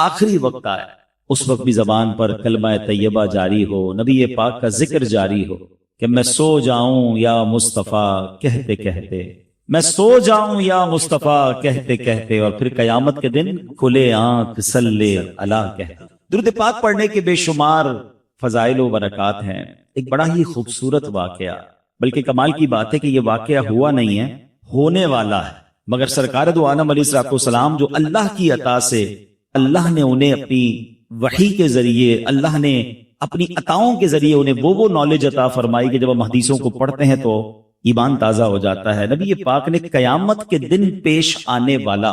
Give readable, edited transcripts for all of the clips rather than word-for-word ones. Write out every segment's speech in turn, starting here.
آخری وقت آیا، اس وقت بھی زبان پر کلمہ طیبہ جاری ہو، نبی پاک کا ذکر جاری ہو کہ میں سو جاؤں یا مصطفیٰ کہتے کہتے، میں سو جاؤں یا مصطفیٰ کہتے کہتے، اور پھر قیامت کے دن کھلے آنکھ صلی اللہ کہتے۔ درود پاک پڑھنے کے بے شمار فضائل و برکات ہیں۔ ایک بڑا ہی خوبصورت واقعہ، بلکہ کمال کی بات ہے کہ یہ واقعہ ہوا نہیں ہے، ہونے والا ہے، مگر سرکار دو عالم علیہ السلام جو اللہ کی عطا سے اللہ نے انہیں اپنی وحی کے ذریعے، اللہ نے اپنی عطاؤں کے ذریعے انہیں وہ نالج عطا فرمائی کہ جب ہم حدیثوں کو پڑھتے ہیں تو ایمان تازہ ہو جاتا ہے۔ نبی پاک نے قیامت کے دن پیش آنے والا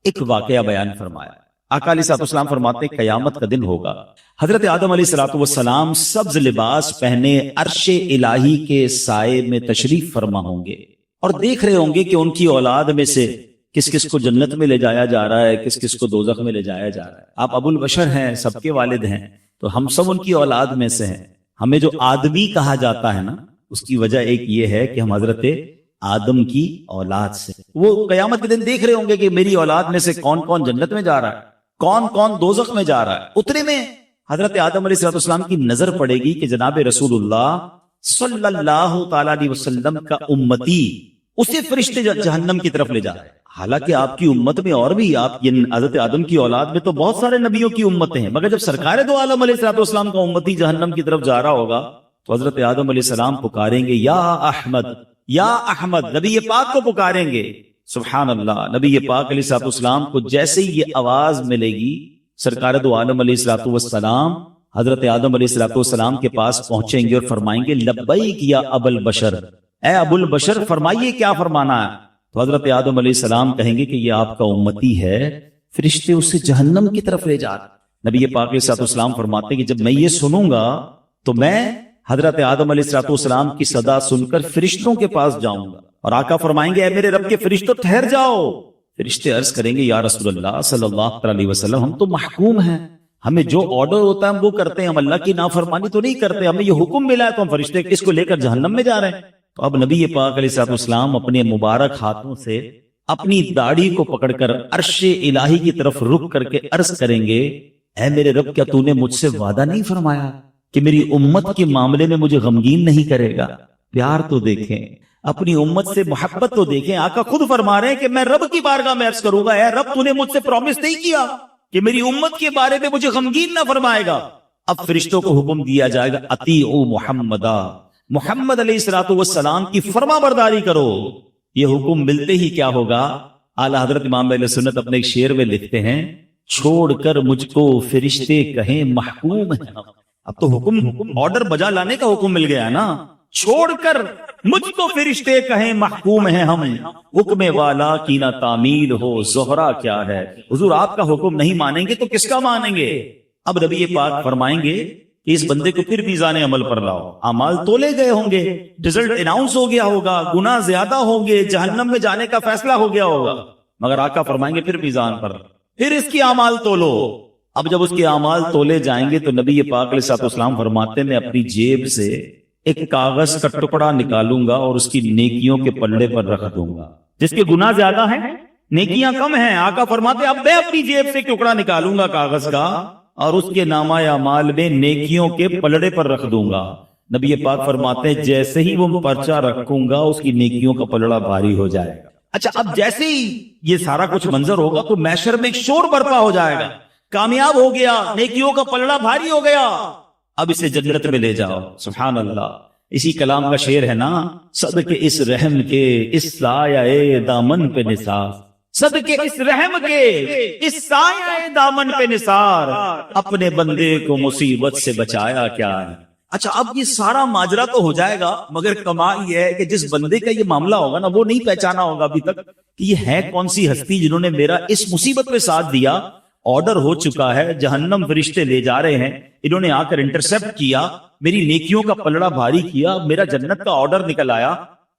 ایک واقعہ بیان فرمایا۔ آقا علیہ السلام فرماتے ہیں قیامت کا دن ہوگا، حضرت آدم علیہ السلام سبز لباس پہنے عرش الہی کے سائے میں تشریف فرما ہوں گے، اور دیکھ رہے ہوں گے کہ ان کی اولاد میں سے کس کس کو جنت میں لے جایا جا رہا ہے، کس کس کو دوزخ میں لے جایا جا رہا ہے۔ آپ ابو البشر ہیں، سب کے والد ہیں، تو ہم سب ان کی اولاد میں سے ہیں۔ ہمیں جو آدمی کہا جاتا ہے نا، اس کی وجہ ایک یہ ہے کہ ہم حضرت آدم کی اولاد سے۔ وہ قیامت کے دن دیکھ رہے ہوں گے کہ میری اولاد میں سے کون کون جنت میں جا رہا ہے، کون کون دوزخ میں جا رہا ہے۔ اتنے میں حضرت آدم علیہ السلام کی نظر پڑے گی کہ جناب رسول اللہ صلی اللہ تعالی علیہ وسلم کا امتی، اسے فرشتے جہنم کی طرف لے جا رہے ہیں۔ حالانکہ آپ کی امت میں اور بھی، آپ حضرت آدم کی اولاد میں تو بہت سارے نبیوں کی امتیں ہیں، مگر جب سرکار دو عالم علیہ السلام کا امتی جہنم کی طرف جا رہا ہوگا تو حضرت آدم علیہ السلام پکاریں گے یا احمد، یا احمد، نبی پاک کو پکاریں گے۔ سبحان اللہ، نبی پاک علیہ السلام کو جیسے ہی یہ آواز ملے گی، سرکار دو عالم علیہ السلام حضرت آدم علیہ السلام کے پاس پہنچیں گے اور فرمائیں گے لبیک یا ابو البشر، اے ابو البشر فرمائیے کیا فرمانا ہے۔ تو حضرت آدم علیہ السلام کہیں گے کہ یہ آپ کا امتی ہے، فرشتے اسے جہنم کی طرف لے جا رہے۔ نبی پاک علیہ السلام فرماتے ہیں کہ جب میں یہ سنوں گا تو میں حضرت آدم علیہ السلام کی صدا سن کر فرشتوں کے پاس جاؤں گا، اور آقا فرمائیں گے اے میرے رب کے فرشتوں ٹھہر جاؤ۔ فرشتے عرض کریں گے یا رسول اللہ صلی اللہ علیہ وسلم، ہم تو محکوم ہیں، ہمیں جو آرڈر ہوتا ہے ہم وہ کرتے ہیں، ہم اللہ کی نافرمانی تو نہیں کرتے، ہمیں یہ حکم ملا ہے تو ہم فرشتے اس کو لے کر جہنم میں جا رہے ہیں۔ تو اب نبی پاک علیہ السلام اپنے مبارک ہاتھوں سے اپنی داڑھی کو پکڑ کر عرش الہی کی طرف رک کر کے عرض کریں گے اے میرے رب، کیا تو نے مجھ سے وعدہ نہیں فرمایا کہ میری امت کے معاملے میں مجھے غمگین نہیں کرے گا؟ پیار تو دیکھیں، اپنی امت سے محبت تو دیکھیں۔ آقا خود فرما رہے ہیں کہ میں رب کی بارگاہ میں عرض کروں گا اے رب، تو نے مجھ سے پرومس نہیں کیا کہ میری امت کے بارے میں مجھے غمگین نہ فرمائے گا۔ اب فرشتوں کو حکم دیا جائے گا اطیعوا محمدا، محمد علیہ السلام کی فرما برداری کرو۔ یہ حکم ملتے ہی کیا ہوگا؟ اعلیٰ حضرت امام اہل سنت اپنے ایک شعر میں لکھتے ہیں چھوڑ کر مجھ کو فرشتے کہیں محکوم ہے۔ اب تو حکم آرڈر بجا لانے کا حکم مل گیا نا، چھوڑ کر مجھ کو فرشتے کہیں محکوم ہیں ہم، حکم والا کی نہ تعمیل ہو زہرا کیا ہے۔ حضور آپ کا حکم نہیں مانیں گے تو کس کا مانیں گے؟ اب نبی پاک فرمائیں گے کہ اس بندے کو پھر میزان عمل پر لاؤ، اعمال تولے گئے ہوں گے، رزلٹ اناؤنس ہو گیا ہوگا، گناہ زیادہ ہوں گے، جہنم میں جانے کا فیصلہ ہو گیا ہوگا، مگر آقا فرمائیں گے پھر میزان پر، پھر اس کی اعمال تولو۔ اب جب اس کے اعمال تولے جائیں گے تو نبی پاک علیہ السلام فرماتے ہیں میں اپنی جیب سے ایک کاغذ کا ٹکڑا نکالوں گا اور اس کی نیکیوں کے پلڑے پر رکھ دوں گا۔ جس کے گناہ زیادہ ہیں، نیکیاں کم ہیں، آقا فرماتے اب میں اپنی جیب سے ایک ٹکڑا نکالوں گا کاغذ کا اور اس کے نامہ اعمال میں نیکیوں کے پلڑے پر رکھ دوں گا۔ نبی پاک فرماتے ہیں جیسے ہی وہ پرچہ رکھوں گا اس کی نیکیوں کا پلڑا بھاری ہو جائے گا۔ اچھا، اب جیسے ہی یہ سارا کچھ منظر ہوگا تو محشر میں ایک شور برپا ہو جائے گا، کامیاب ہو گیا، نیکیوں کا پلڑا بھاری ہو گیا، اب اسے جنت میں لے جاؤ۔ سبحان اللہ، اسی کلام کا شعر ہے نا، صدقے اس رحم کے اس سایہ دامن پہ نثار، صدقے اس رحم کے اس سایہ دامن پہ نثار، اپنے بندے کو مصیبت سے بچایا کیا ہے۔ اچھا، اب یہ سارا ماجرا تو ہو جائے گا، مگر کمال یہ ہے کہ جس بندے کا یہ معاملہ ہوگا نا وہ نہیں پہچانا ہوگا ابھی تک کہ یہ ہے کون سی ہستی جنہوں نے میرا اس مصیبت پہ ساتھ دیا۔ آرڈر ہو چکا ہے، جہنم فرشتے لے جا رہے ہیں، انہوں نے آ کر انٹرسپٹ کیا، میری نیکیوں کا پلڑا بھاری کیا، میرا جنت کا آرڈر نکل آیا۔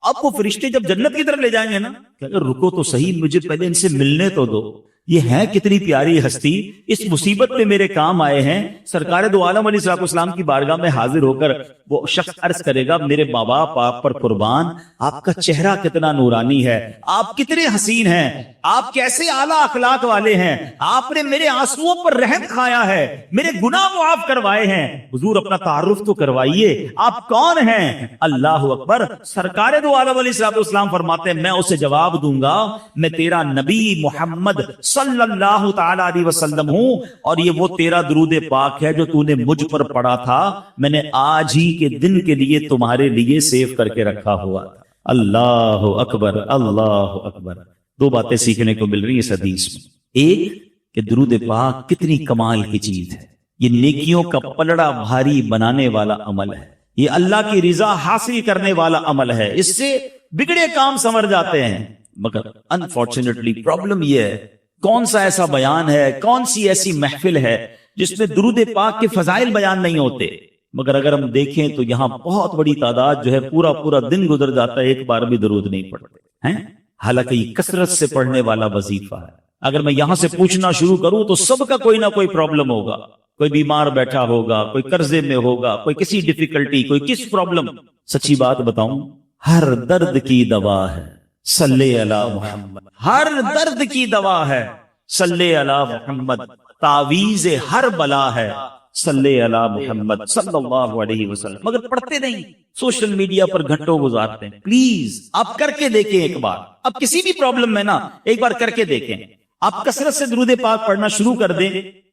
اب وہ فرشتے جب جنت کی طرف لے جائیں گے نا، کہ اگر رکو تو صحیح، مجھے پہلے ان سے ملنے تو دو، یہ ہے کتنی پیاری ہستی، اس مصیبت میں میرے کام آئے ہیں۔ سرکار دو عالم علیہ السلام کی بارگاہ میں حاضر ہو کر وہ شخص عرض کرے گا میرے ماں باپ آپ پر قربان، آپ کا چہرہ کتنا نورانی ہے، آپ کتنے حسین ہیں، آپ کیسے اعلیٰ اخلاق والے ہیں، آپ نے میرے آنسوؤں پر رحم کھایا ہے، میرے گناہ معاف کروائے ہیں۔ حضور اپنا تعارف تو کروائیے، آپ کون ہیں؟ اللہ اکبر۔ سرکار دو عالم علیہ الصلوۃ والسلام فرماتے ہیں میں اسے جواب دوں گا میں تیرا نبی محمد صلی اللہ تعالی علیہ وسلم ہوں، اور یہ وہ تیرا درود پاک ہے جو تو نے مجھ پر پڑھا تھا، میں نے آج ہی کے دن کے لیے تمہارے لیے سیو کر کے رکھا ہوا تھا۔ اللہ اکبر، اللہ اکبر۔ دو باتیں سیکھنے کو مل رہی ہیں اس حدیث میں۔ ایک کہ درود پاک کتنی کمال کی چیز ہے، یہ نیکیوں کا پلڑا بھاری بنانے والا عمل ہے، یہ اللہ کی رضا حاصل کرنے والا عمل ہے، اس سے بگڑے کام سنور جاتے ہیں۔ مگر انفارچونیٹلی پرابلم یہ ہے، کون سا ایسا بیان ہے، کون سی ایسی محفل ہے جس میں درود پاک کے فضائل بیان نہیں ہوتے؟ مگر اگر ہم دیکھیں تو یہاں بہت بڑی تعداد جو ہے پورا دن گزر جاتا ہے ایک بار بھی درود نہیں پڑھتے ہیں، حالانکہ یہ کثرت سے پڑھنے والا وظیفہ ہے۔ اگر میں یہاں سے پوچھنا شروع کروں تو سب کا کوئی نہ کوئی پرابلم ہوگا، کوئی بیمار بیٹھا ہوگا، کوئی قرضے میں ہوگا، کوئی کسی ڈیفیکلٹی، کوئی کس پرابلم۔ سچی بات بتاؤں، ہر درد کی دوا ہے صلی علی محمد، ہر درد کی دوا ہے صلی علی محمد، تعویذ ہر بلا ہے صلی علی محمد صلی اللہ علیہ وسلم۔ مگر پڑھتے نہیں، سوشل میڈیا پر گھنٹوں گزارتے ہیں۔ پلیز آپ کر کے دیکھیں ایک بار، آپ کسی بھی پرابلم میں نا ایک بار کر کے دیکھیں، آپ کثرت سے درود پاک پڑھنا شروع کر دیں،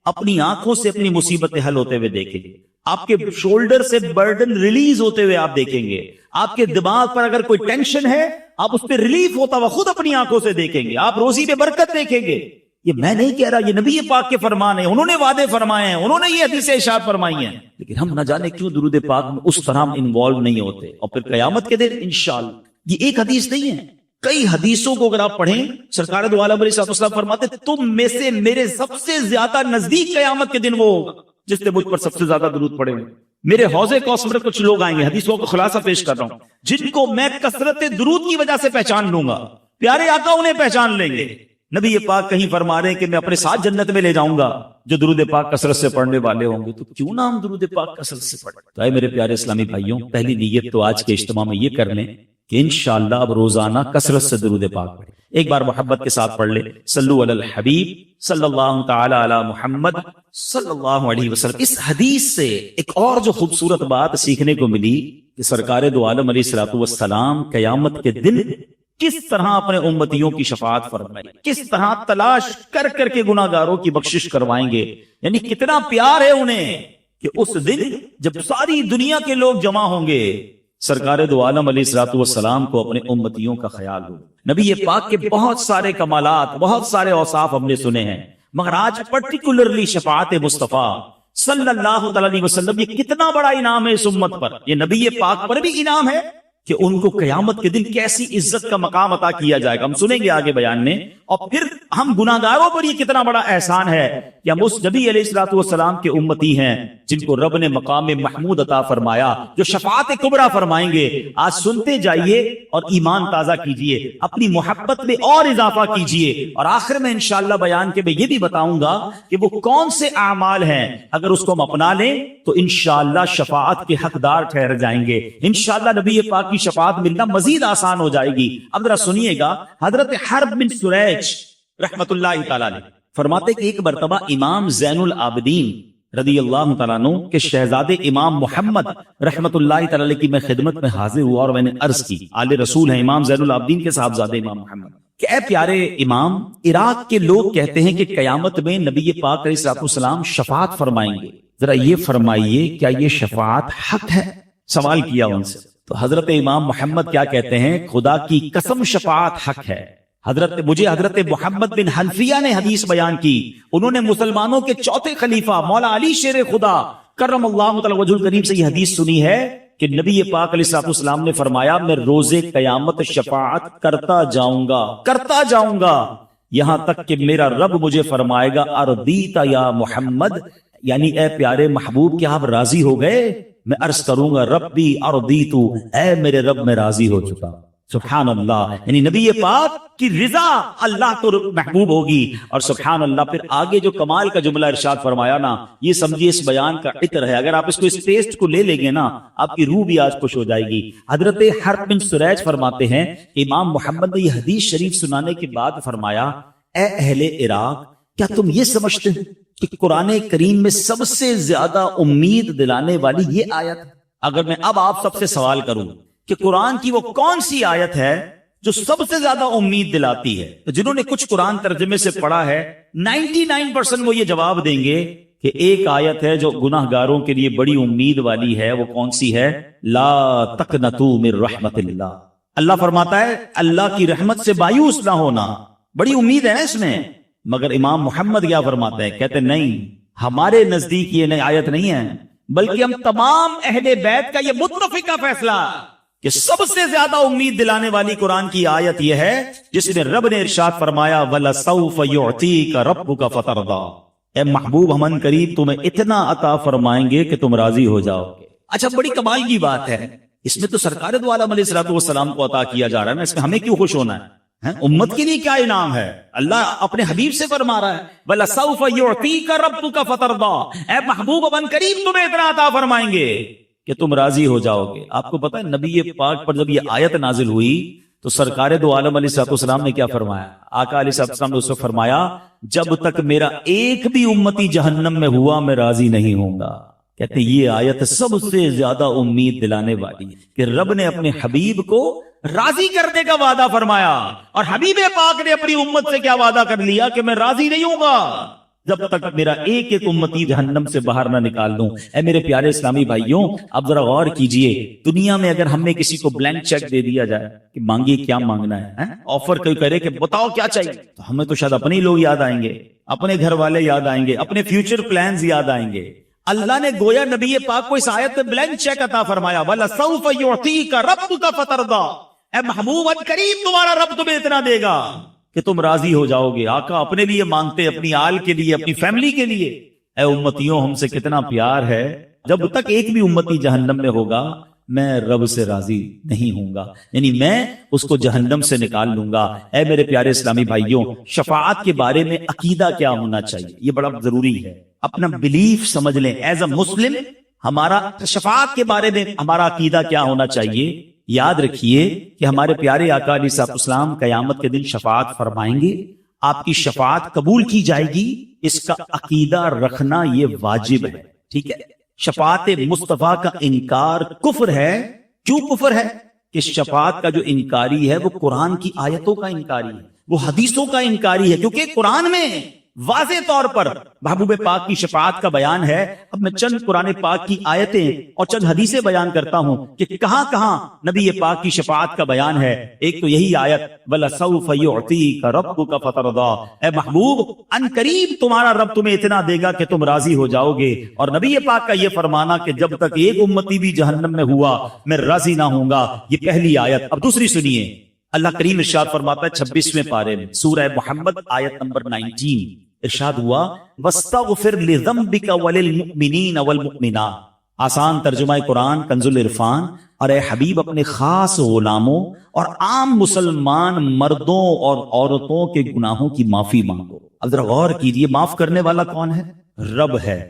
اپنی آنکھوں سے اپنی مصیبتیں حل ہوتے ہوئے دیکھیں گے، آپ کے شولڈر سے برڈن ریلیز ہوتے ہوئے آپ دیکھیں گے، آپ کے دماغ پر اگر کوئی ٹینشن ہے آپ اس پہ ریلیف ہوتا ہوا خود اپنی آنکھوں سے دیکھیں گے، آپ روزی میں برکت دیکھیں گے۔ یہ میں نہیں کہہ رہا، یہ نبی پاک کے فرمان ہیں، انہوں نے وعدے فرمائے ہیں، انہوں نے یہ حدیثیں ارشاد فرمائی ہیں، لیکن ہم نہ جانے کیوں درود پاک میں اس طرح انوالو نہیں ہوتے۔ اور پھر قیامت کے دن انشاءاللہ، یہ ایک حدیث نہیں ہے، کئی حدیثوں کو اگر آپ پڑھیں، سرکار دو عالم علیہ السلام فرماتے تم میں سے میرے سب سے زیادہ نزدیک قیامت کے دن وہ ہوگا جس نے مجھ پر سب سے زیادہ درود پڑھے ہوئے۔ میرے حوض کوثر کچھ لوگ آئیں گے، حدیثوں کا خلاصہ پیش کر رہا ہوں، جن کو میں کثرت درود کی وجہ سے پہچان لوں گا، پیارے آقا انہیں پہچان لیں گے۔ نبی پاک کہیں فرما رہے ہیں کہ میں اپنے ساتھ جنت میں لے جاؤں گا جو درود پاک کثرت سے پڑھنے والے ہوں گے، تو کیوں نہ ہم درود پاک کثرت سے پڑھیں؟ تو اے میرے پیارے اسلامی بھائیوں، پہلی نیت تو آج کے اجتماع میں یہ کر لیں کہ انشاءاللہ اب روزانہ کثرت سے درود پاک پڑھیں۔ ایک بار محبت کے ساتھ پڑھ لیں، صلو علی الحبیب صلی اللہ تعالی علی محمد صلی اللہ علیہ وسلم۔ اس حدیث سے ایک اور جو خوبصورت بات سیکھنے کو ملی کہ سرکار دو عالم علیہ الصلوۃ والسلام قیامت کے دن کس طرح اپنے امتیوں کی شفاعت فرمائیں، کس طرح تلاش کر کر کے گناہگاروں کی بخشش کروائیں گے، یعنی کتنا پیار ہے انہیں کہ اس دن جب ساری دنیا کے لوگ جمع ہوں گے، سرکار دو عالم علیہ الصلوۃ والسلام کو اپنے امتیوں کا خیال ہو۔ نبی پاک کے بہت سارے کمالات، بہت سارے اوصاف ہم نے سنے ہیں، مگر آج پرٹیکولرلی شفاعت مصطفیٰ صلی اللہ علیہ وسلم، یہ کتنا بڑا انعام ہے اس امت پر، یہ نبی پاک پر بھی انعام ہے کہ ان کو قیامت کے دن کیسی عزت کا مقام عطا کیا جائے گا، ہم سنیں گے آگے بیان میں۔ اور پھر ہم گناہگاروں پر یہ کتنا بڑا احسان ہے کہ ہم اس نبی علیہ الصلوۃ والسلام کے امتی ہیں جن کو رب نے مقام محمود عطا فرمایا، جو شفاعت کبریٰ فرمائیں گے۔ آج سنتے جائیے اور ایمان تازہ کیجئے، اپنی محبت میں اور اضافہ کیجئے، اور آخر میں انشاءاللہ بیان کے میں یہ بھی بتاؤں گا کہ وہ کون سے اعمال ہیں اگر اس کو ہم اپنا لیں تو انشاءاللہ شفاعت کے حقدار ٹھہر جائیں گے، انشاءاللہ نبی پاک کی شفاعت ملنا مزید آسان ہو جائے گی۔ اب ذرا سنیے گا، حضرت حرب بن سریج رحمت اللہ تعالیٰ علیہ فرماتے کہ ایک مرتبہ امام زین العابدین رضی اللہ تعالیٰ عنہ کے شہزادے امام محمد رحمت اللہ تعالیٰ علیہ کی میں خدمت میں حاضر ہوا، اور میں نے عرض کی، آل رسول ہیں امام زین العابدین کے صاحبزادے امام محمد، کہ اے پیارے امام، عراق کے لوگ کہتے ہیں کہ قیامت میں نبی پاک علیہ السلام شفاعت فرمائیں گے، ذرا یہ فرمائیے کیا یہ شفاعت حق ہے؟ سوال کیا ان سے، تو حضرت امام محمد کیا کہتے ہیں، خدا کی قسم شفاعت حق ہے۔ حضرت محمد بن حنفیہ نے حدیث بیان کی، انہوں نے مسلمانوں کے چوتھے خلیفہ مولا علی شیر خدا کرم اللہ تعالی وجہ الکریم سے یہ حدیث سنی ہے کہ نبی پاک علیہ السلام نے فرمایا، میں روز قیامت شفاعت کرتا جاؤں گا یہاں تک کہ میرا رب مجھے فرمائے گا، ارضیت یا محمد، یعنی اے پیارے محبوب کیا آپ راضی ہو گئے؟ میں عرض کروں گا ربی ارضیت، اے میرے رب میں راضی ہو چکا۔ سبحان اللہ، یعنی نبی پاک کی رضا اللہ کو محبوب ہوگی. اور سبحان اللہ پھر آگے جو کمال کا جملہ ارشاد فرمایا نا، یہ سمجھیے اس بیان کا عطر ہے. اگر آپ اس کو اس ٹیسٹ کو لے لیں گے نا، آپ کی روح بھی آج خوش ہو جائے گی. حضرت حرب بن سریج فرماتے ہیں کہ امام محمد نے یہ حدیث شریف سنانے کے بعد فرمایا، اے اہل عراق، کیا تم یہ سمجھتے ہو کہ قرآن کریم میں سب سے زیادہ امید دلانے والی یہ آیت ہے؟ اگر میں اب آپ سب سے سوال کروں کہ قرآن کی وہ کون سی آیت ہے جو سب سے زیادہ امید دلاتی ہے، تو جنہوں نے کچھ قرآن ترجمے سے پڑھا ہے 99% وہ یہ جواب دیں گے کہ ایک آیت ہے جو گناہ گاروں کے لیے بڑی امید والی ہے. وہ کون سی ہے؟ لا تقنطوا من رحمت اللہ. اللہ فرماتا ہے اللہ کی رحمت سے مایوس نہ ہونا، بڑی امید ہے نا اس میں. مگر امام محمد کیا فرماتے ہیں؟ کہتے نہیں، ہمارے نزدیک یہ نئی آیت نہیں ہے، بلکہ ہم تمام اہل بیت کا یہ متفقہ فیصلہ کہ سب سے زیادہ امید دلانے والی قرآن کی آیت یہ ہے جس میں رب نے ارشاد فرمایا وَلَسَوْفَ يُعْطِيكَ رَبُّكَ فَتَرْضَىٰ. اے محبوب ہم قریب تمہیں اتنا عطا فرمائیں گے کہ تم راضی ہو جاؤ گے. اچھا، بڑی کمال کی بات ہے، اس میں تو سرکار دو عالم علیہ الصلوۃ والسلام کو عطا کیا جا رہا ہے نا، اس میں ہمیں کیوں خوش ہونا ہے؟ امت کے لیے کیا انعام ہے؟ اللہ اپنے حبیب سے فرما رہا ہے وَلَسَوْفَ يُعْطِيكَ رَبُّكَ فَتَرْضَىٰ. اے محبوب ہم قریب تمہیں اتنا عطا فرمائیں گے کہ تم راضی ہو جاؤ گے. آپ کو پتہ ہے نبی پاک پر جب یہ آیت نازل ہوئی تو سرکار دو عالم علیہ الصلوۃ والسلام نے کیا فرمایا؟ آقا علیہ الصلوۃ والسلام نے اس کو فرمایا جب تک میرا ایک بھی امتی جہنم میں ہوا میں راضی نہیں ہوں گا. کہتے یہ آیت سب سے زیادہ امید دلانے والی ہے کہ رب نے اپنے حبیب کو راضی کرنے کا وعدہ فرمایا، اور حبیب پاک نے اپنی امت سے کیا وعدہ کر لیا کہ میں راضی نہیں ہوں گا جب تک میرا ایک ایک امتی جہنم سے باہر نہ نکال دوں. اے میرے پیارے اسلامی بھائیوں، اب ذرا غور کیجئے، دنیا میں اگر ہم نے کسی کو بلینک چیک دے دیا جائے کہ مانگیے کیا مانگنا ہے، آفر کوئی کرے کہ بتاؤ کیا چاہیے، تو ہمیں تو شاید اپنے ہی لوگ یاد آئیں گے، اپنے گھر والے یاد آئیں گے، اپنے فیوچر پلانز یاد آئیں گے. اللہ نے گویا نبی پاک کو اس آیت میں بلینک چیک عطا فرمایا وَلَسَوْفَ يُعْطِيكَ رَبُّكَ فَتَرْضَىٰ. اے محبوب ان قریب تمہارا رب تمہیں اتنا دے گا کہ تم راضی ہو جاؤ گے. آقا اپنے لیے مانگتے، اپنی آل کے لیے، اپنی فیملی کے لیے. اے امتیوں، ہم سے کتنا پیار ہے. جب تک ایک بھی امتی جہنم میں ہوگا میں رب سے راضی نہیں ہوں گا، یعنی میں اس کو جہنم سے نکال لوں گا. اے میرے پیارے اسلامی بھائیوں، شفاعت کے بارے میں عقیدہ کیا ہونا چاہیے، یہ بڑا ضروری ہے. اپنا بلیف سمجھ لیں ایز اے مسلم، ہمارا شفاعت کے بارے میں ہمارا عقیدہ کیا ہونا چاہیے. یاد رکھیے کہ ہمارے پیارے آقا علیہ الصلوۃ والسلام قیامت کے دن شفاعت فرمائیں گے، آپ کی شفاعت قبول کی جائے گی، اس کا عقیدہ رکھنا یہ واجب ہے. ٹھیک ہے، شفاعت مصطفیٰ کا انکار کفر ہے. کیوں کفر ہے؟ کہ شفاعت کا جو انکاری ہے وہ قرآن کی آیتوں کا انکاری ہے، وہ حدیثوں کا انکاری ہے، کیونکہ قرآن میں واضح طور پر محبوب پاک کی شفاعت کا بیان ہے. اب میں چند قرآن پاک کی آیتیں اور چند حدیثیں بیان کرتا ہوں کہ کہاں کہاں نبی پاک کی شفاعت کا بیان ہے. ایک تو یہی آیت وَلَسَوْفَ يُعْطِيكَ رَبُّكَ فَتَرْضَىٰ. اے محبوب ان قریب تمہارا رب تمہیں اتنا دے گا کہ تم راضی ہو جاؤ گے. اور نبی پاک کا یہ فرمانا کہ جب تک ایک امتی بھی جہنم میں ہوا میں راضی نہ ہوں گا، یہ پہلی آیت. اب دوسری سنیے، اللہ کریم ارشاد فرماتا ہے 26ویں پارے میں سورہ محمد آیت نمبر 19، ارشاد ہوا وَاسْتَغْفِرْ لِذَنبِكَ وَلِلْمُؤْمِنِينَ وَالْمُؤْمِنَاتِ. آسان ترجمہ قرآن کنز العرفان. اور اے حبیب اپنے خاص غلاموں اور عام مسلمان مردوں اور عورتوں کے گناہوں کی معافی مانگو. اب ذرا غور کیجیے، معاف کرنے والا کون ہے؟ رب ہے.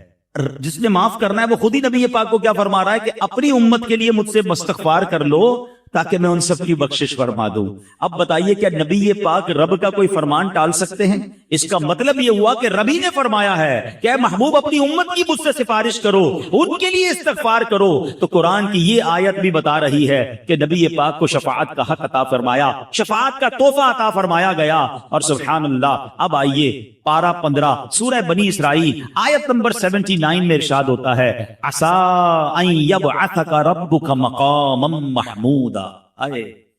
جس نے معاف کرنا ہے وہ خود ہی نبی پاک کو کیا فرما رہا ہے کہ اپنی امت کے لیے مجھ سے استغفار کر لو تاکہ میں ان سب کی بخشش فرما دوں. اب بتائیے کیا نبی پاک رب کا کوئی فرمان ٹال سکتے ہیں؟ اس کا مطلب یہ ہوا کہ رب ہی نے فرمایا ہے کہ اے محبوب اپنی امت کی مجھ سے سفارش کرو، ان کے لیے استغفار کرو. تو قرآن کی یہ آیت بھی بتا رہی ہے کہ نبی پاک کو شفاعت کا حق عطا فرمایا، شفاعت کا تحفہ عطا فرمایا گیا. اور سبحان اللہ، اب آئیے پارہ 15 سورہ بنی اسرائیل آیت نمبر 79 میں ارشاد ہوتا ہے عَسَىٰ أَن يَبْعَثَكَ رَبُّكَ مَقَامًا مَحْمُودًا.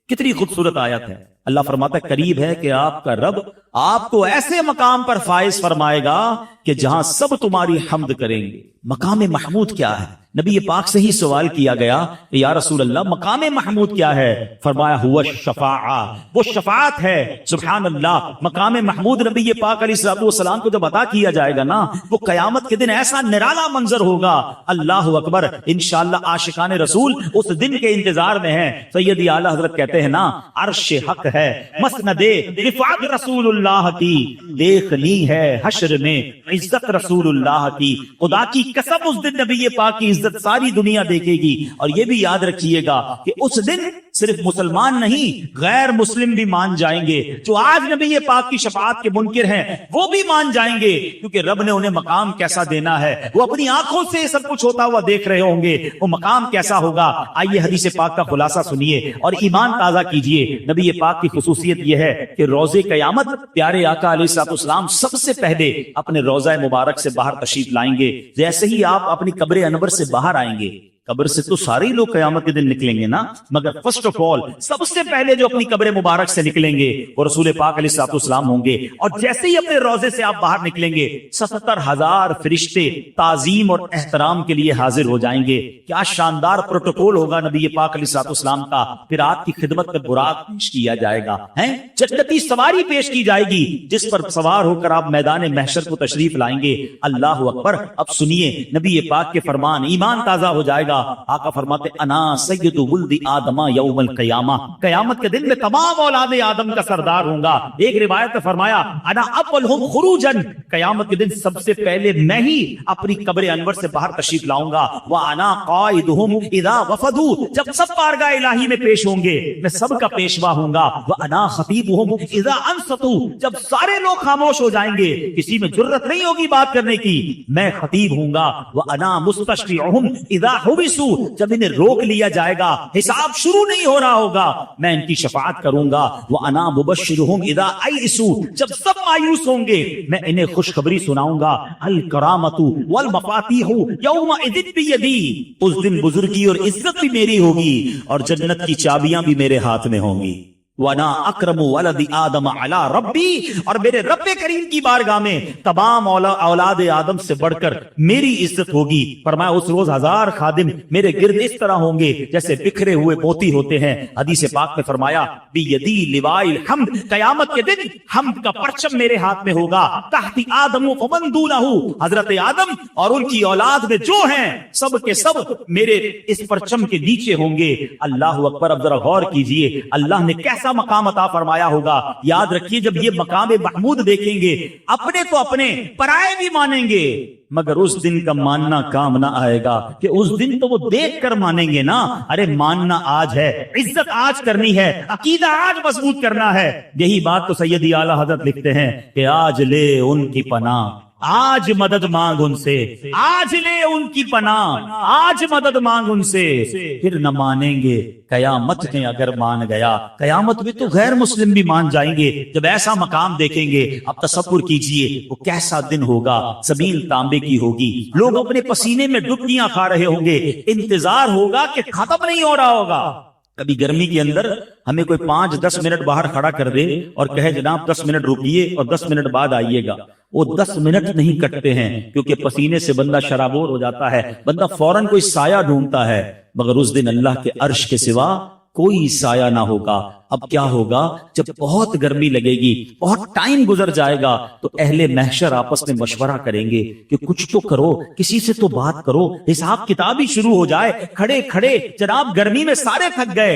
کتنی خوبصورت آیت ہے. اللہ فرماتا ہے قریب ہے کہ آپ کا رب آپ کو ایسے مقام پر فائز فرمائے گا کہ جہاں سب تمہاری حمد کریں گے۔ مقام محمود کیا ہے؟ نبی پاک سے ہی سوال کیا گیا کہ یا رسول اللہ مقام محمود کیا ہے؟ فرمایا ہوا الشفاعہ، وہ شفاعت ہے۔ سبحان اللہ، مقام محمود نبی پاک علیہ الصلوۃ والسلام کو جب عطا کیا جائے گا نا، وہ قیامت کے دن ایسا نرالا منظر ہوگا، اللہ اکبر۔ انشاءاللہ عاشقان رسول اس دن کے انتظار میں ہیں۔ سیدی اعلی حضرت کہتے ہیں نا، عرش حق ہے مسند رفعت رسول اللہ کی، دیکھنی ہے حشر میں عزت رسول اللہ کی۔ خدا کی قسم اس دن نبی پاک کی عزت ساری دنیا دیکھے گی۔ اور یہ بھی یاد رکھیے گا کہ اس دن صرف مسلمان نہیں، غیر مسلم بھی مان جائیں گے۔ جو آج نبی پاک کی شفاعت کے منکر ہیں وہ بھی مان جائیں گے، کیونکہ رب نے انہیں مقام کیسا دینا ہے وہ اپنی آنکھوں سے سب کچھ ہوتا ہوا دیکھ رہے ہوں گے۔ وہ مقام کیسا ہوگا؟ آئیے حدیث پاک کا خلاصہ سنیے اور ایمان تازہ کیجئے۔ نبی پاک کی خصوصیت یہ ہے کہ روزے قیامت پیارے آقا علیہ الصلوۃ والسلام سب سے پہلے اپنے روضہ مبارک سے باہر تشریف لائیں گے۔ جیسے ہی آپ اپنی قبر انور سے باہر آئیں گے، قبر سے تو سارے لوگ قیامت کے دن نکلیں گے نا، مگر فرسٹ آف آل سب سے پہلے جو اپنی قبر مبارک سے نکلیں گے وہ رسول پاک علیہ الصلوۃ والسلام ہوں گے۔ اور جیسے ہی اپنے روضے سے آپ باہر نکلیں گے 70,000 فرشتے تعظیم اور احترام کے لیے حاضر ہو جائیں گے۔ کیا شاندار پروٹوکول ہوگا نبی پاک علیہ الصلوۃ والسلام کا۔ پھر آپ کی خدمت میں براق پیش کیا جائے گا، جنتی سواری پیش کی جائے گی، جس پر سوار ہو کر آپ میدان محشر کو تشریف لائیں گے۔ اللہ اکبر۔ اب سنیے نبی پاک کے فرمان، ایمان تازہ ہو جائے گا۔ آقا فرماتے انا سید ولد آدم یوم القیامہ، قیامت کے دن میں تمام اولاد آدم کا سردار ہوں گا۔ ایک روایت میں فرمایا انا اولہم خروجا، قیامت کے دن سب سے پہلے میں ہی اپنی قبر انور سے باہر تشریف لاؤں گا۔ وانا قائدہم اذا وفدوا، جب سب بارگاہ الہی میں پیش ہوں گے میں سب کا پیشوا ہوں گا۔ وانا خطیبہم اذا انصتوا، جب سارے لوگ خاموش ہو جائیں گے کسی میں جرت نہیں ہوگی بات کرنے کی، میں خطیب ہوں گا۔ وانا مستشفعہم اذا جب انہیں روک لیا جائے گا حساب شروع نہیں ہو رہا ہوگا میں ان کی شفاعت کروں گا۔ وَأَنَا مُبَشِّرُهُمْ إِذَا أَيْئِسُوا، جب سب مایوس ہوں گے میں انہیں خوشخبری سناؤں گا۔ الْكَرَامَةُ وَالْمَفَاتِيحُ يَوْمَئِذٍ بِيَدِي، اس دن بزرگی اور عزت بھی میری ہوگی اور جنت کی چابیاں بھی میرے ہاتھ میں ہوں گی۔ وَأَنَا أَكْرَمُ وَلَدِ آدَمَ عَلَى رَبِّي، اور میرے رب کریم کی بارگاہ میں تمام اولاد آدم سے بڑھ کر میری عزت ہوگی۔ فرمایا اس روز 1000 خادم میرے گرد اس طرح ہوں گے جیسے بکھرے ہوئے موتی ہوتے ہیں۔ حدیث پاک میں فرمایا بِيَدِي لِوَاءِ الْحَمْدِ، قیامت کے دن حمد کا پرچم میرے ہاتھ میں ہوگا۔ تحت آدم ومن دونه، حضرت آدم اور ان کی اولاد میں جو ہیں سب کے سب میرے اس پرچم کے نیچے ہوں گے۔ اللہ اکبر۔ اب ذرا غور کیجئے اللہ نے کیسا مقام عطا فرمایا ہوگا۔ یاد رکھیے جب یہ مقام محمود دیکھیں گے اپنے تو اپنے پرائے بھی مانیں گے، مگر اس دن کا ماننا کام نہ آئے گا کہ اس دن تو وہ دیکھ کر مانیں گے نا۔ ارے ماننا آج ہے، عزت آج کرنی ہے، عقیدہ آج مضبوط کرنا ہے۔ یہی بات تو سیدی اعلی حضرت لکھتے ہیں کہ آج لے ان کی پناہ، آج مدد مانگ ان سے، آج لے ان کی پناہ، آج مدد مانگ ان سے، پھر نہ مانیں گے قیامت میں اگر مان گیا۔ قیامت میں تو غیر مسلم بھی مان جائیں گے جب ایسا مقام دیکھیں گے۔ اب تصور کیجئے وہ کیسا دن ہوگا، زمین تانبے کی ہوگی، لوگ اپنے پسینے میں ڈبکیاں کھا رہے ہوں گے، انتظار ہوگا کہ ختم نہیں ہو رہا ہوگا۔ کبھی گرمی کے اندر ہمیں کوئی 5-10 منٹ باہر کھڑا کر دے اور کہے جناب 10 منٹ رکیے اور 10 منٹ بعد آئیے گا، وہ 10 منٹ نہیں کٹتے ہیں کیونکہ پسینے سے بندہ شرابور ہو جاتا ہے، بندہ فوراً کوئی سایہ ڈھونڈتا ہے، مگر اس دن اللہ کے عرش کے سوا کوئی سایہ نہ ہوگا۔ اب کیا ہوگا جب بہت گرمی لگے گی، بہت ٹائم گزر جائے گا تو اہل محشر آپس میں مشورہ کریں گے کہ کچھ تو کرو، کسی سے تو بات کرو، حساب کتاب ہی شروع ہو جائے۔ کھڑے کھڑے جناب گرمی میں سارے تھک گئے،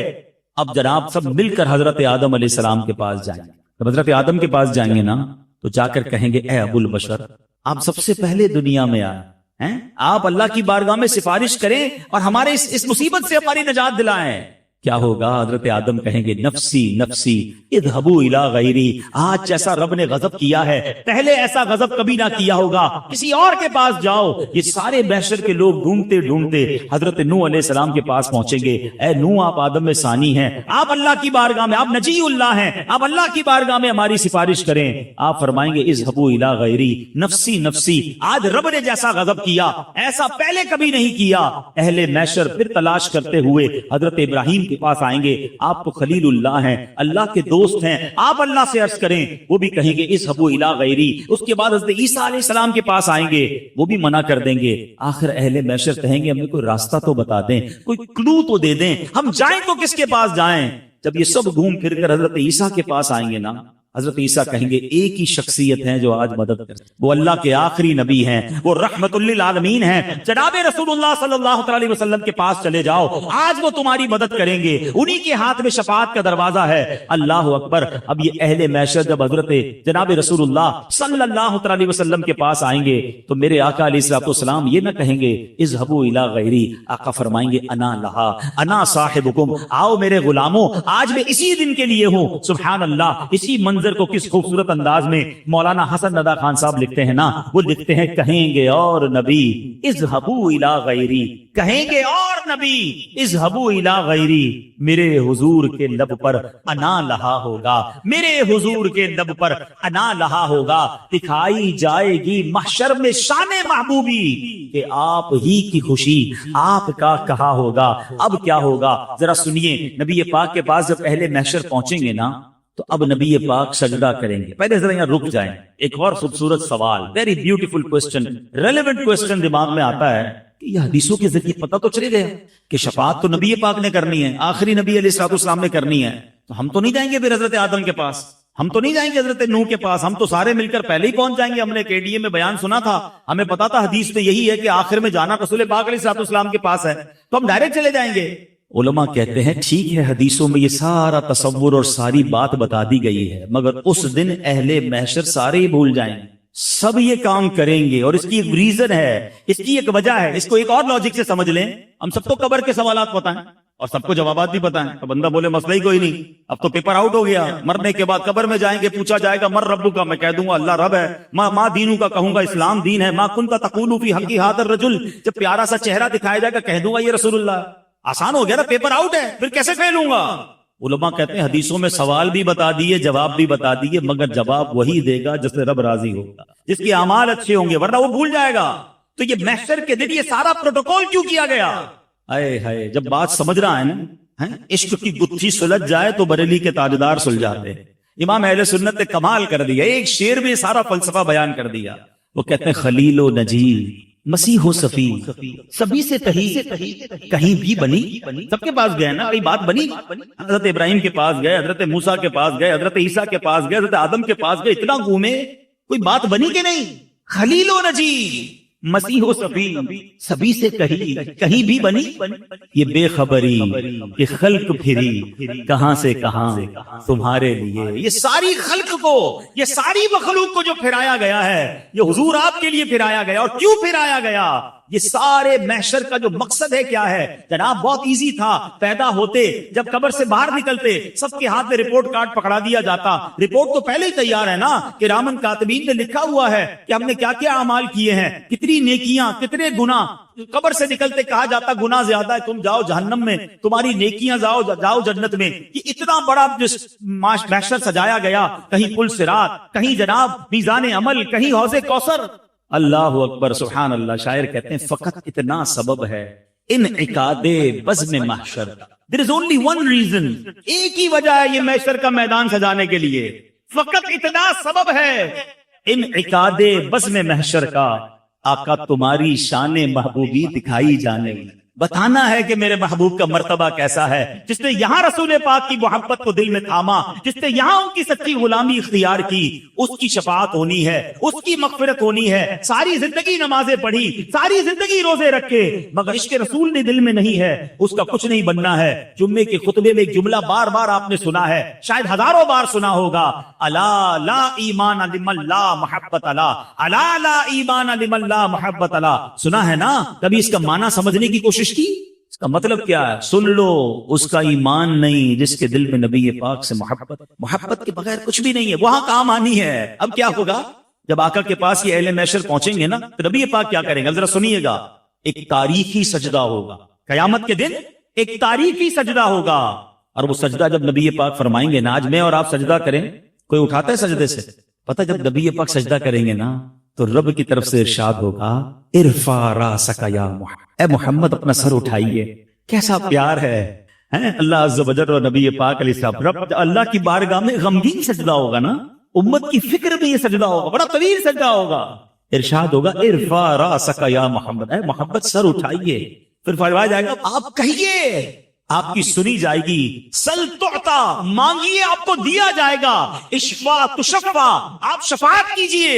اب جناب سب مل کر حضرت آدم علیہ السلام کے پاس جائیں گے۔ جب حضرت آدم کے پاس جائیں گے نا تو جا کر کہیں گے اے ابو البشر، آپ سب سے پہلے دنیا میں آئے ہیں، آپ اللہ کی بارگاہ میں سفارش کریں اور ہمارے اس مصیبت سے ہماری نجات دلائیں۔ کیا ہوگا؟ حضرت آدم کہیں گے نفسی نفسی اذهبوا الى غیری، آج جیسا رب نے غضب کیا ہے پہلے ایسا غضب کبھی نہ کیا ہوگا، کسی اور کے پاس جاؤ۔ یہ سارے محشر کے لوگ ڈھونڈتے ڈھونڈتے حضرت نوح علیہ السلام کے پاس پہنچیں گے۔ اے نوح، آپ آدم میں ثانی ہیں، آپ اللہ کی بارگاہ میں، آپ نجی اللہ ہیں، آپ اللہ کی بارگاہ میں ہماری سفارش کریں۔ آپ فرمائیں گے اذهبوا الى غیری نفسی نفسی، آج رب نے جیسا غضب کیا ایسا پہلے کبھی نہیں کیا۔ اہل محشر پھر تلاش کرتے ہوئے حضرت ابراہیم کے پاس آئیں گے، آپ تو خلیل اللہ ہیں، اللہ کے دوست ہیں، آپ اللہ سے عرض کریں، وہ بھی کہیں گے اذهبوا الی غیری۔ اس کے بعد حضرت عیسیٰ علیہ السلام کے پاس آئیں گے، وہ بھی منع کر دیں گے۔ آخر اہل محشر کہیں گے ہمیں کوئی راستہ تو بتا دیں، کوئی کلو تو دے دیں، ہم جائیں تو کس کے پاس جائیں؟ جب یہ سب گھوم پھر کر حضرت عیسیٰ کے پاس آئیں گے نا، حضرت عیسیٰ کہیں گے ایک ہی شخصیت ہے جو آج مدد کرتے، وہ اللہ کے آخری نبی ہیں، وہ رحمت للعالمین ہیں، جناب رسول اللہ صلی اللہ علیہ وسلم کے پاس چلے جاؤ، آج وہ تمہاری مدد کریں گے، انہی کے ہاتھ میں شفاعت کا دروازہ ہے۔ اللہ اکبر۔ اب یہ اہل محشر جب حضرت جناب رسول اللہ صلی اللہ علیہ وسلم کے پاس آئیں گے تو میرے آقا علیہ الصلوۃ والسلام یہ نہ کہیں گے اذهبوا الی غیری، آقا فرمائیں گے انا لہا انا صاحبکم، آؤ میرے غلاموں، آج میں اسی دن کے لیے ہوں۔ سبحان اللہ۔ اسی منظر کو کس خوبصورت انداز میں مولانا حسن رضا خان صاحب لکھتے ہیں نا، وہ لکھتے ہیں کہیں گے اور نبی اذهبوا الی غیری، کہیں گے اور نبی اذهبوا الی غیری، میرے حضور کے لب پر انا لہا ہوگا، میرے حضور کے لب پر انا لہا ہوگا، دکھائی جائے گی محشر میں شان محبوبی کہ آپ ہی کی خوشی آپ کا کہا ہوگا۔ اب کیا ہوگا ذرا سنیے، نبی پاک کے پاس جب اہل محشر پہنچیں گے نا تو اب نبی پاک سجدہ کریں گے۔ پہلے ذرا یہاں رک جائیں، ایک اور خوبصورت سوال، very beautiful question, relevant question دماغ میں آتا ہے کہ یہ حدیثوں کے ذریعے پتہ تو چلے گیا کہ شفاعت تو نبی پاک نے کرنی ہے، آخری نبی علیہ الصلوۃ والسلام نے کرنی ہے، تو ہم تو نہیں جائیں گے پھر حضرت آدم کے پاس، ہم تو نہیں جائیں گے حضرت نوح کے پاس، ہم تو سارے مل کر پہلے ہی پہنچ جائیں گے۔ ہم نے KDA میں بیان سنا تھا، ہمیں پتا تھا حدیث میں یہی ہے کہ آخر میں جانا رسول پاک علیہ الصلوۃ والسلام کے پاس ہے، تو ہم ڈائریکٹ چلے جائیں گے۔ علماء کہتے ہیں ٹھیک ہے، حدیثوں میں یہ سارا تصور اور ساری بات بتا دی گئی ہے، مگر اس دن اہل محشر سارے ہی بھول جائیں گے، سب یہ کام کریں گے، اور اس کی ایک ریزن ہے، اس کی ایک وجہ ہے۔ اس کو ایک اور لاجک سے سمجھ لیں، ہم سب کو قبر کے سوالات پتہ ہیں اور سب کو جوابات بھی پتہ ہیں، تو بندہ بولے مسئلہ ہی کوئی نہیں، اب تو پیپر آؤٹ ہو گیا، مرنے کے بعد قبر میں جائیں گے، پوچھا جائے گا مر ربو کا، میں کہہ دوں گا اللہ رب ہے، ماں دینوں کا کہوں گا اسلام دین ہے، ماں کن کا تقول فی حق ھذا الرجل، جب پیارا سا چہرہ دکھایا جائے گا کہہ دوں گا یہ رسول اللہ، آسان ہو گیا نا، پیپر آؤٹ ہے، پھر کیسے فیل ہوں گا؟ علماء کہتے ہیں حدیثوں میں سوال بھی بتا دیے، جواب بھی بتا دیے، مگر جواب وہی دے گا جس سے رب راضی ہوگا، جس کے اعمال اچھے ہوں گے، ورنہ وہ بھول جائے گا۔ تو یہ محشر کے دن یہ سارا پروٹوکول کیوں کیا گیا؟ اے ہائے، جب بات سمجھ رہا ہے نا، عشق کی گتھی سلجھ جائے تو بریلی کے تاجدار سلجھاتے ہیں۔ امام اہل سنت نے کمال کر دیا، ایک شعر میں سارا فلسفہ بیان کر دیا۔ وہ کہتے ہیں خلیل و نجیل، مسیح و صفی، سبھی سے کہیں بھی بنی، سب کے پاس گئے نا، کئی بات بنی، حضرت ابراہیم کے پاس گئے، حضرت موسیٰ کے پاس گئے، حضرت عیسیٰ کے پاس گئے، حضرت آدم کے پاس گئے، اتنا گھومے، کوئی بات بنی کہ نہیں؟ خلیل و نجیل، مسیح و صفی، سبھی سے کہیں بھی بنی، یہ بے خبری، یہ خلق پھری کہاں سے کہاں تمہارے لیے، یہ ساری خلق کو، یہ ساری مخلوق کو جو پھرایا گیا ہے، یہ حضور آپ کے لیے پھرایا گیا۔ اور کیوں پھرایا گیا؟ یہ سارے محشر کا جو مقصد ہے کیا ہے جناب؟ بہت ایزی تھا، پیدا ہوتے جب قبر سے باہر نکلتے سب کے ہاتھ میں رپورٹ کارڈ پکڑا دیا جاتا، رپورٹ تو پہلے ہی تیار ہے نا، کہ رامن کاتبین نے لکھا ہوا ہے کہ ہم نے کیا کیا اعمال کیے ہیں، کتنی نیکیاں، کتنے گناہ۔ قبر سے نکلتے کہا جاتا گناہ زیادہ ہے، تم جاؤ جہنم میں، تمہاری نیکیاں جاؤ جنت میں۔ یہ اتنا بڑا محشر سجایا گیا، کہیں پل صراط، کہیں جناب میزان عمل، کہیں حوض کوثر۔ اللہ اکبر، سبحان اللہ۔ شاعر کہتے ہیں فقط اتنا سبب ہے انعقاد بزم محشر، there is only one reason، ایک ہی وجہ ہے یہ محشر کا میدان سجانے کے لیے، فقط اتنا سبب ہے انعقاد بزم محشر کا، آقا تمہاری شان محبوبی دکھائی جانے، بتانا ہے کہ میرے محبوب کا مرتبہ کیسا ہے، جس نے یہاں رسول پاک کی محبت کو دل میں تھاما، جس نے یہاں ان کی سچی غلامی اختیار کی، اس کی شفاعت ہونی ہے، اس کی مغفرت ہونی ہے۔ ساری زندگی نمازیں پڑھی، ساری زندگی روزے رکھے، مگر عشق رسول نے دل میں نہیں ہے، اس کا کچھ نہیں بننا ہے۔ جمعے کے خطبے میں ایک جملہ بار بار آپ نے سنا ہے، شاید ہزاروں بار سنا ہوگا، الا لا ایمان لمن لا محبت الا، الا لا ایمان لمن لا محبت الا۔ سنا ہے نا؟ کبھی اس کا معنی سمجھنے کی کوشش کی؟ اس کا مطلب کیا ہے؟ سن لو، اس کا ایمان نہیں جس کے دل میں نبی پاک سے محبت کے بغیر کچھ بھی نہیں ہے، وہاں کام آنی ہے۔ اب کیا ہوگا جب آقا کے پاس یہ اہل محشر پہنچیں گے نا، تو نبی پاک کیا کریں گے؟ ذرا سنیے گا، ایک تاریخی سجدہ ہوگا، قیامت کے دن ایک تاریخی سجدہ ہوگا، اور وہ سجدہ جب نبی پاک فرمائیں گے نا، آج میں اور آپ سجدہ کریں، کوئی اٹھاتا ہے سجدے سے؟ پتہ جب نبی پاک سجدہ کریں گے نا تو رب کی طرف سے ارشاد ہوگا ارفع راسک یا محمد، اے محمد اپنا سر اٹھائیے۔ کیسا پیار ہے، ہیں اللہ عز و جل اور نبی پاک علیہ السلام. رب اللہ کی بارگاہ میں غمگین سجدہ ہوگا نا, امت کی فکر میں یہ سجدہ ہوگا, بڑا طویل سجدہ ہوگا. ارشاد ہوگا ارفع راسک یا محمد, اے محمد سر اٹھائیے. پھر فرمایا جائے گا آپ کہیے, آپ کی سنی جائے گی. سل تعطا, مانگیے آپ کو دیا جائے گا. اشفع تشفع, آپ شفاعت کیجئے,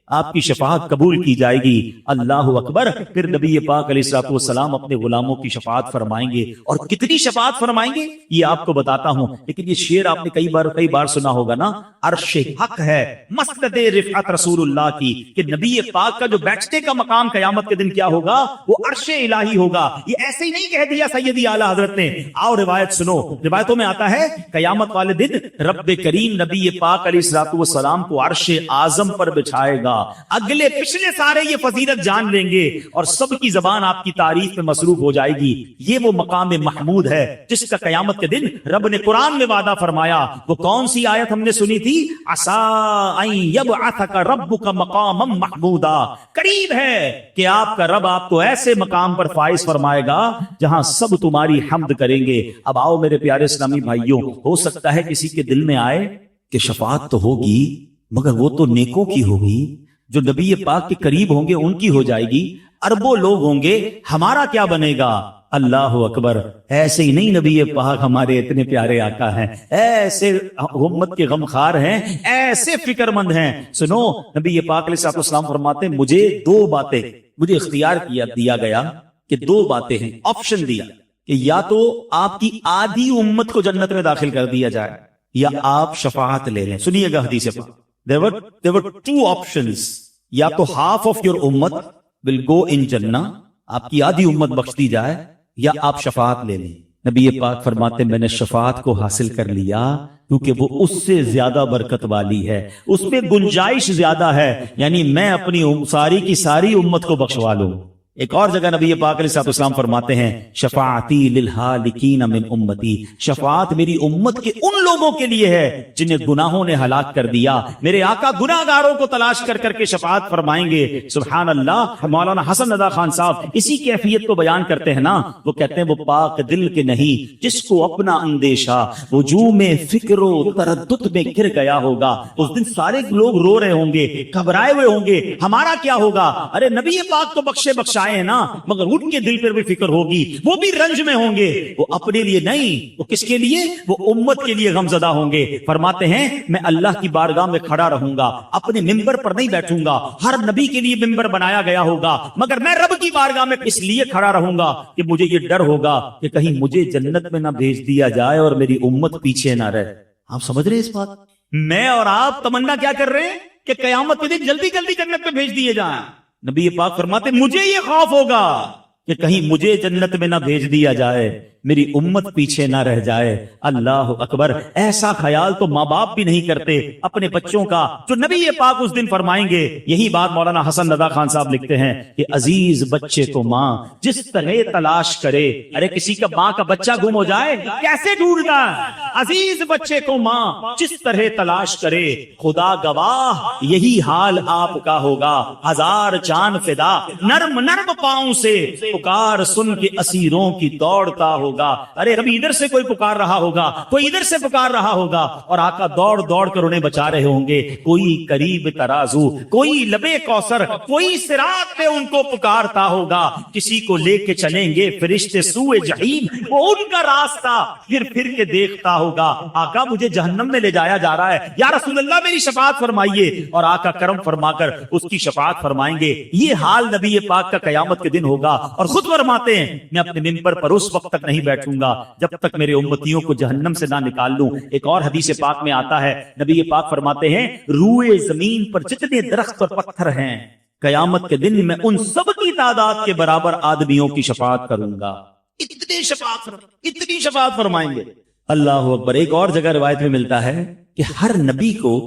آپ کی شفاعت قبول کی جائے گی. اللہ اکبر. پھر نبی پاک علیہ الصلوۃ والسلام اپنے غلاموں کی شفاعت فرمائیں گے, اور کتنی شفاعت فرمائیں گے یہ آپ کو بتاتا ہوں. لیکن یہ شعر آپ نے کئی بار سنا ہوگا نا, عرش حق ہے مسند رفعت رسول اللہ کی, کہ نبی پاک کا جو بیٹھنے کا مقام قیامت کے دن کیا ہوگا, وہ عرش الہی ہوگا. یہ ایسے ہی نہیں کہہ دیا سیدی اعلیٰ حضرت نے. آؤ روایت سنو. روایتوں میں آتا ہے قیامت والے دن رب کریم نبی پاک علیہ الصلوۃ والسلام کو عرش اعظم پر بچھائے گا. اگلے پچھلے سارے یہ فضیلت جان لیں گے, اور سب کی زبان آپ کی تعریف میں مصروف ہو جائے گی. یہ وہ مقام محمود ہے جس کا قیامت کے دن رب نے قرآن میں وعدہ فرمایا. وہ کون سی آیت ہم نے سنی تھی؟ عسیٰ ان یبعثک ربک مقاما محمودا, قریب ہے کہ آپ کا رب آپ کو ایسے مقام پر فائز فرمائے گا جہاں سب تمہاری حمد کریں گے. اب آؤ میرے پیارے اسلامی بھائیوں, ہو سکتا ہے کسی کے دل میں آئے کہ شفاعت تو ہوگی مگر وہ تو نیکوں کی ہوگی, جو نبی پاک کے قریب ہوں گے ان کی ہو جائے گی, اربوں لوگ ہوں گے, ہمارا کیا بنے گا؟ اللہ اکبر. ایسے ہی نہیں نبی پاک ہمارے اتنے پیارے آقا ہیں, ایسے امت کے غمخوار ہیں, ایسے فکر مند ہیں. سنو, نبی پاک علیہ الصلوۃ والسلام فرماتے ہیں مجھے دو باتیں مجھے اختیار دیا گیا, کہ دو باتیں ہیں, آپشن دیا کہ یا تو آپ کی آدھی امت کو جنت میں داخل کر دیا جائے, یا آپ شفاعت لے لیں. سنیے گا حدیث پاک. There were two options. یا تو half of your امت will go in Jannah, آپ کی آدھی امت بخش دی جائے, یا آپ شفاعت لے لیں. نبی پاک فرماتے میں نے شفاعت کو حاصل کر لیا, کیونکہ وہ اس سے زیادہ برکت والی ہے, اس میں گنجائش زیادہ ہے. یعنی میں اپنی ساری کی ساری امت کو بخشوا لوں. ایک اور جگہ نبی پاک علیہ الصلوۃ والسلام فرماتے ہیں شفاعتی للہالکین من امتی, شفاعت میری امت کے ان لوگوں کے لیے ہے جنہیں گناہوں نے ہلاک کر دیا. میرے آقا گناہ گاروں کو تلاش کر کر کے شفاعت فرمائیں گے. سبحان اللہ. مولانا حسن رضا خان صاحب اسی کیفیت کو بیان کرتے ہیں نا. وہ کہتے ہیں وہ پاک دل کے نہیں جس کو اپنا اندیشہ وجوہ میں فکر و تردد میں گر گیا ہوگا. اس دن سارے لوگ رو رہے ہوں گے, گھبرائے ہوئے ہوں گے, ہمارا کیا ہوگا؟ ارے نبی پاک تو بخشے بخشائے ہیں نا, مگر ان کے دل پر بھی فکر ہوگی, وہ بھی رنج میں ہوں گے. وہ اپنے لیے نہیں, وہ کس کے لیے؟ وہ امت کے لیے غمزدہ ہوں گے. فرماتے ہیں میں اللہ کی بارگاہ میں کھڑا رہوں گا, اپنے ممبر پر نہیں بیٹھوں گا. ہر نبی کے لیے ممبر بنایا گیا ہوگا, مگر میں رب کی بارگاہ میں اس لیے کھڑا رہوں گا کہ مجھے یہ ڈر ہوگا کہ کہیں مجھے جنت میں نہ بھیج دیا جائے اور میری امت پیچھے نہ رہے. آپ سمجھ رہے اس بات؟ میں اور آپ تمنا کیا کر رہے ہیں کہ قیامت کے دن جلدی جلدی جنت میں بھیج دیے جائیں. نبی پاک فرماتے مجھے یہ خوف ہوگا کہ کہیں مجھے جنت میں نہ بھیج دیا جائے, میری امت پیچھے نہ رہ جائے. اللہ اکبر. ایسا خیال تو ماں باپ بھی نہیں کرتے اپنے بچوں کا, جو نبی پاک اس دن فرمائیں گے. یہی بات مولانا حسن رضا خان صاحب لکھتے ہیں کہ عزیز بچے کو ماں جس طرح تلاش کرے. ارے کسی کا ماں کا بچہ گم ہو جائے کیسے ڈھونڈتا ہے؟ عزیز بچے کو ماں جس طرح تلاش کرے, خدا گواہ یہی حال آپ کا ہوگا. ہزار جان فدا نرم نرم پاؤں سے پکار سن کے اسیروں کی دوڑتا ہوگا. ارے ربی ادھر سے کوئی پکار رہا ہوگا, کوئی ادھر سے پکار رہا ہوگا, اور آقا دوڑ دوڑ کر انہیں بچا رہے ہوں گے. کوئی قریب ترازو, کوئی لبے کوثر, کوئی صراط پہ ان کو پکارتا ہوگا. کسی کو لے کے چلیں گے فرشتے سوئے جہیم, وہ ان کا راستہ پھر کے دیکھتا ہوگا. آقا مجھے جہنم میں لے جایا جا رہا ہے, یا رسول اللہ میری شفاعت فرمائیے. اور آقا کرم فرما کر اس کی شفاعت فرمائیں گے. یہ حال نبی پاک کا قیامت کے دن ہوگا. اور خود فرماتے ہیں میں اپنے ممبر پر اس وقت تک نہیں بیٹھوں گا جب تک میرے امتیوں کو جہنم سے نہ نکال لوں. ایک اور حدیث پاک میں آتا ہے نبی پاک فرماتے ہیں روئے زمین پر جتنے درخت اور پتھر ہیں قیامت کے دن میں ان سب کی تعداد کے برابر آدمیوں کی شفاعت کروں گا. اتنی شفاعت فرمائیں گے. اللہ اکبر. ایک اور جگہ روایت میں ملتا ہے کہ ہر نبی کو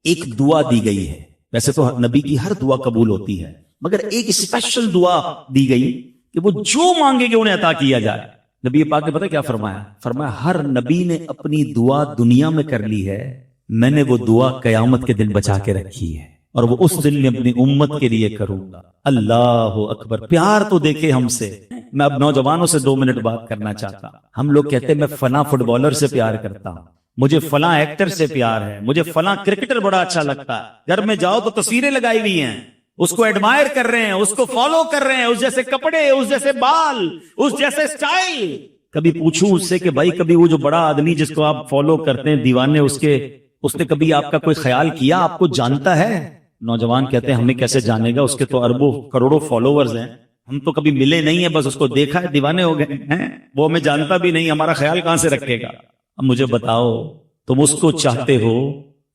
ایک دعا دی گئی ہے. ویسے تو نبی کی ہر دعا قبول ہوتی ہے, مگر ایک اسپیشل دعا دی گئی کہ وہ جو مانگے گے انہیں عطا کیا جائے. نبی پاک نے پتہ کیا فرمایا؟ فرمایا ہر نبی نے اپنی دعا دنیا میں کر لی ہے, میں نے وہ دعا قیامت کے دن بچا کے رکھی ہے, اور وہ اس دن میں اپنی امت کے لیے کروں گا. اللہ اکبر. پیار تو دیکھے ہم سے. میں اب نوجوانوں سے 2 منٹ بات کرنا چاہتا ہوں. ہم لوگ کہتے ہیں میں فلاں فٹ بالر سے پیار کرتا ہوں, مجھے فلاں ایکٹر سے پیار ہے, مجھے فلاں کرکٹر بڑا اچھا لگتا ہے. گھر میں جاؤ تو تصویریں لگائی ہوئی ہیں, اس کو ایڈمائر کر رہے ہیں, اس کو فالو کر رہے ہیں, اس جیسے کپڑے, اس جیسے بال, اس جیسے سٹائل. کبھی پوچھوں اس سے کہ بھائی کبھی وہ جو بڑا آدمی جس کو آپ فالو کرتے ہیں دیوانے اس نے کبھی آپ کا کوئی خیال کیا, آپ کو جانتا ہے؟ نوجوان کہتے ہیں ہمیں کیسے جانے گا, اس کے تو اربوں کروڑوں فالوورز ہیں, ہم تو کبھی ملے نہیں ہیں, بس اس کو دیکھا ہے, دیوانے ہو گئے ہیں, وہ ہمیں جانتا بھی نہیں, ہمارا خیال کہاں سے رکھے گا. اب مجھے بتاؤ تم اس کو چاہتے ہو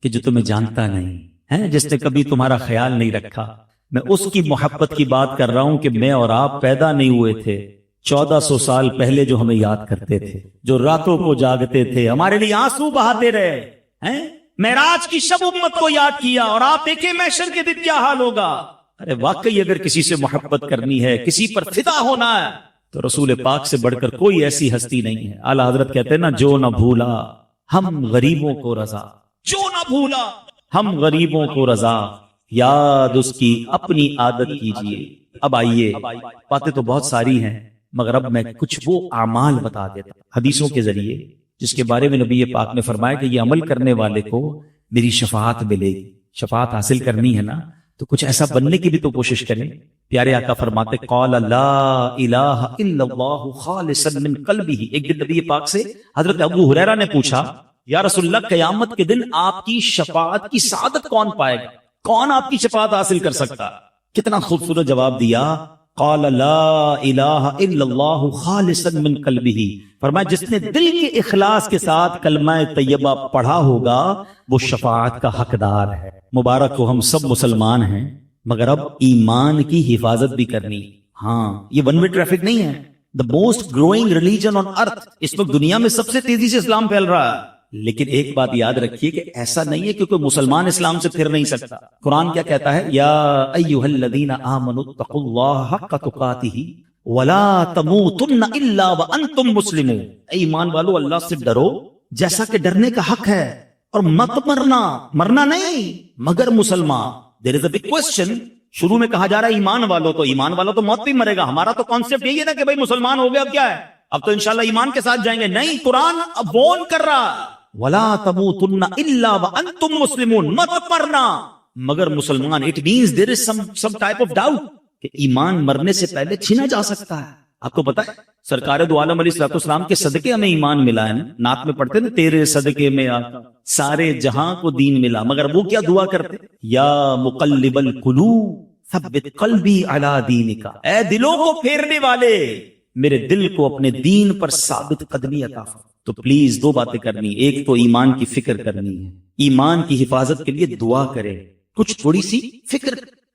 کہ جو تمہیں جانتا نہیں ہے, جس نے کبھی تمہارا خیال نہیں رکھا. میں اس کی محبت کی بات کر رہا ہوں کہ میں اور آپ پیدا نہیں ہوئے تھے 1400 سال پہلے, جو ہمیں یاد کرتے تھے, جو راتوں کو جاگتے تھے, ہمارے لیے آنسو بہاتے رہے ہیں. معراج کی شب امت کو یاد کیا, اور آپ دیکھیں محشر کے دن کیا حال ہوگا. ارے واقعی اگر کسی سے محبت کرنی ہے, کسی پر فدا ہونا ہے, تو رسول پاک سے بڑھ کر کوئی ایسی ہستی نہیں ہے. اعلیٰ حضرت کہتے ہیں نا, جو نہ بھولا ہم غریبوں کو رضا, جو نہ بھولا ہم غریبوں کو رضا, یاد اس کی اپنی عادت کیجئے. اب آئیے, باتیں تو بہت ساری ہیں, مگر اب میں کچھ وہ اعمال بتا دیتا ہوں حدیثوں کے ذریعے, جس کے بارے میں نبی پاک نے فرمایا کہ یہ عمل کرنے والے کو میری شفاعت ملے گی. شفاعت حاصل کرنی ہے نا, تو کچھ ایسا بننے کی بھی تو کوشش کریں. پیارے آقا فرماتے قال لا الہ الا اللہ خالصا من قلبہ. ایک دن نبی پاک سے حضرت ابو ہریرہ نے پوچھا, یا رسول اللہ قیامت کے دن آپ کی شفاعت کی سعادت کون پائے گا, کون آپ کی شفاعت حاصل کر سکتا؟ کتنا خوبصورت جواب دیا, قال لا الہ الا اللہ خالصا من قلبہ. فرمایا جس نے دل کے اخلاص کے ساتھ کلمہ طیبہ پڑھا ہوگا وہ شفاعت کا حقدار ہے. مبارک ہو, ہم سب مسلمان ہیں, مگر اب ایمان کی حفاظت بھی کرنی. ہاں, یہ ون وے ٹریفک نہیں ہے. The most growing religion on earth, اس وقت دنیا میں سب سے تیزی سے اسلام پھیل رہا ہے. لیکن ایک بات یاد رکھیے کہ ایسا نہیں ہے کہ کوئی مسلمان اسلام سے پھر نہیں سکتا. قرآن کیا کہتا ہے, یا ایھا الذین آمنوا اتقوا اللہ حق تقاتہ ولا تموتن الا وانتم مسلمون. اے ایمان والو, اللہ سے ڈرو جیسا کہ ڈرنے کا حق ہے, اور مت مرنا نہیں مگر مسلمان. دیر از اے بگ کوسچن. شروع میں کہا جا رہا ہے ایمان والو, تو ایمان والو تو موت پہ مرے گا. ہمارا تو کانسیپٹ یہی ہے نا کہ بھائی مسلمان ہو گیا, اب کیا ہے, اب تو انشاءاللہ ایمان کے ساتھ جائیں گے. نہیں, قرآن اب وارن کر رہا, ولا تموتن الا وانتم مسلمون, مت مرنا مگر مسلمان. It means there is some type of doubt کہ ایمان مرنے سے پہلے چھینا جا سکتا ہے. آپ کو پتا ہے سرکار دو عالم علیہ السلام کے صدقے ہمیں ایمان ملا ہے نا. نعت میں پڑھتے نا, تیرے صدقے میں آقا سارے جہاں کو دین ملا. مگر وہ کیا دعا کرتے, یا مقلب القلوب ثبت قلبی علی دینک. اے دلوں کو پھیرنے والے, میرے دل کو اپنے دین پر ثابت قدمی عطا فرما. تو پلیز 2 باتیں کرنی, ایک تو ایمان کی فکر کرنی ہے, ایمان کی حفاظت کے لیے دعا کرے. کچھ تھوڑی سی فکر,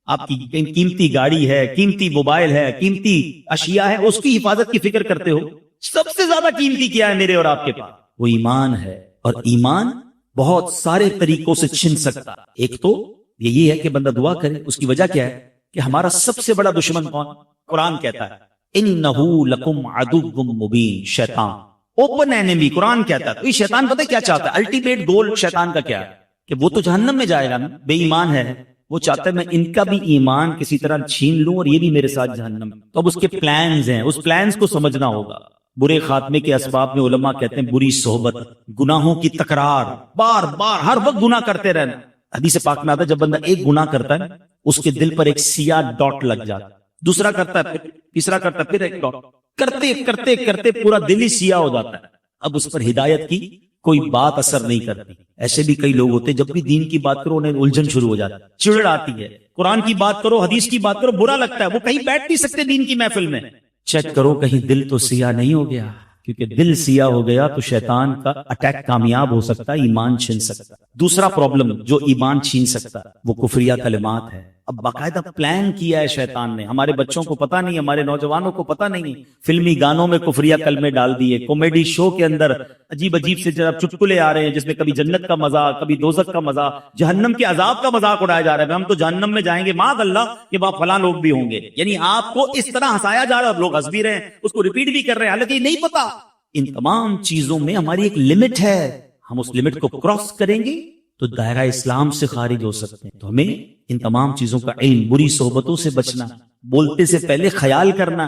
آپ کی قیمتی گاڑی ہے, قیمتی موبائل ہے, قیمتی اشیاء ہے, اس کی حفاظت کی فکر کرتے ہو. سب سے زیادہ قیمتی کیا ہے میرے اور آپ کے پاس, وہ ایمان ہے. اور ایمان بہت سارے طریقوں سے چھن سکتا. ایک تو یہی ہے کہ بندہ دعا کرے. اس کی وجہ کیا ہے کہ ہمارا سب سے بڑا دشمن کون؟ قرآن کہتا ہے انہ لکم عدو مبین, شیطان اوپن اینیمی. قرآن کہتا ہے. تو یہ شیطان پتہ کیا چاہتا ہے, الٹیمیٹ گول شیطان کا کیا ہے کہ وہ تو جہنم میں جائے گا, بے ایمان ہے. وہ چاہتا ہے میں ان کا بھی ایمان کسی طرح چھین لوں اور یہ بھی میرے ساتھ جہنم. تو اب اس کے پلانز ہیں, اس پلانز کو سمجھنا ہوگا. برے خاتمے کے اسباب میں علماء کہتے ہیں بری صحبت, گناہوں کی تکرار, بار بار ہر وقت گناہ کرتے رہنا. حدیث پاک میں آتا ہے جب بندہ ایک گناہ کرتا ہے اس کے دل پر ایک سیاہ ڈاٹ لگ جاتا, دوسرا کرتا ہے, پھر تیسرا کرتا ہے, پھر ایک ڈاٹ, کرتے کرتے کرتے پورا دل ہی سیاہ ہو جاتا ہے. اب اس پر ہدایت کی کوئی بات اثر نہیں کرتی. ایسے بھی کئی لوگ ہوتے جب بھی دین کی بات کرو انہیں الجھن شروع ہو جاتی, چڑ آتی ہے. قرآن کی بات کرو, حدیث کی بات کرو, برا لگتا ہے. وہ کہیں بیٹھ نہیں سکتے دین کی محفل میں. چیک کرو کہیں دل تو سیاہ نہیں ہو گیا, کیونکہ دل سیاہ ہو گیا تو شیطان کا اٹیک کامیاب ہو سکتا ہے, ایمان چھین سکتا. دوسرا پرابلم جو ایمان چھین سکتا وہ کفریہ کلمات ہے. اب باقاعدہ پلان کیا ہے شیطان نے. ہمارے بچوں کو پتہ نہیں, ہمارے نوجوانوں کو پتہ نہیں, فلمی گانوں میں کفریہ کلمے ڈال دیے, کامیڈی شو کے اندر عجیب عجیب سے چٹکلے آ رہے ہیں جس میں کبھی جنت کا مذاق, کبھی دوزخ کا مذاق, جہنم کے عذاب کا مذاق اڑایا جا رہا ہے. ہم تو جہنم میں جائیں گے معاذ اللہ کہ وہاں فلاں لوگ بھی ہوں گے. یعنی آپ کو اس طرح ہنسایا جا رہا ہے اور لوگ ہنس بھی رہے ہیں, اس کو ریپیٹ بھی کر رہے ہیں, حالانکہ یہ نہیں پتا. ان تمام چیزوں میں ہماری ایک لمٹ ہے, ہم اس لمٹ کو کراس کریں گے تو دائرہ اسلام سے خارج ہو سکتے ہیں. تو ہمیں ان تمام چیزوں کا علم, بری صحبتوں سے بچنا, بولتے سے پہلے خیال کرنا,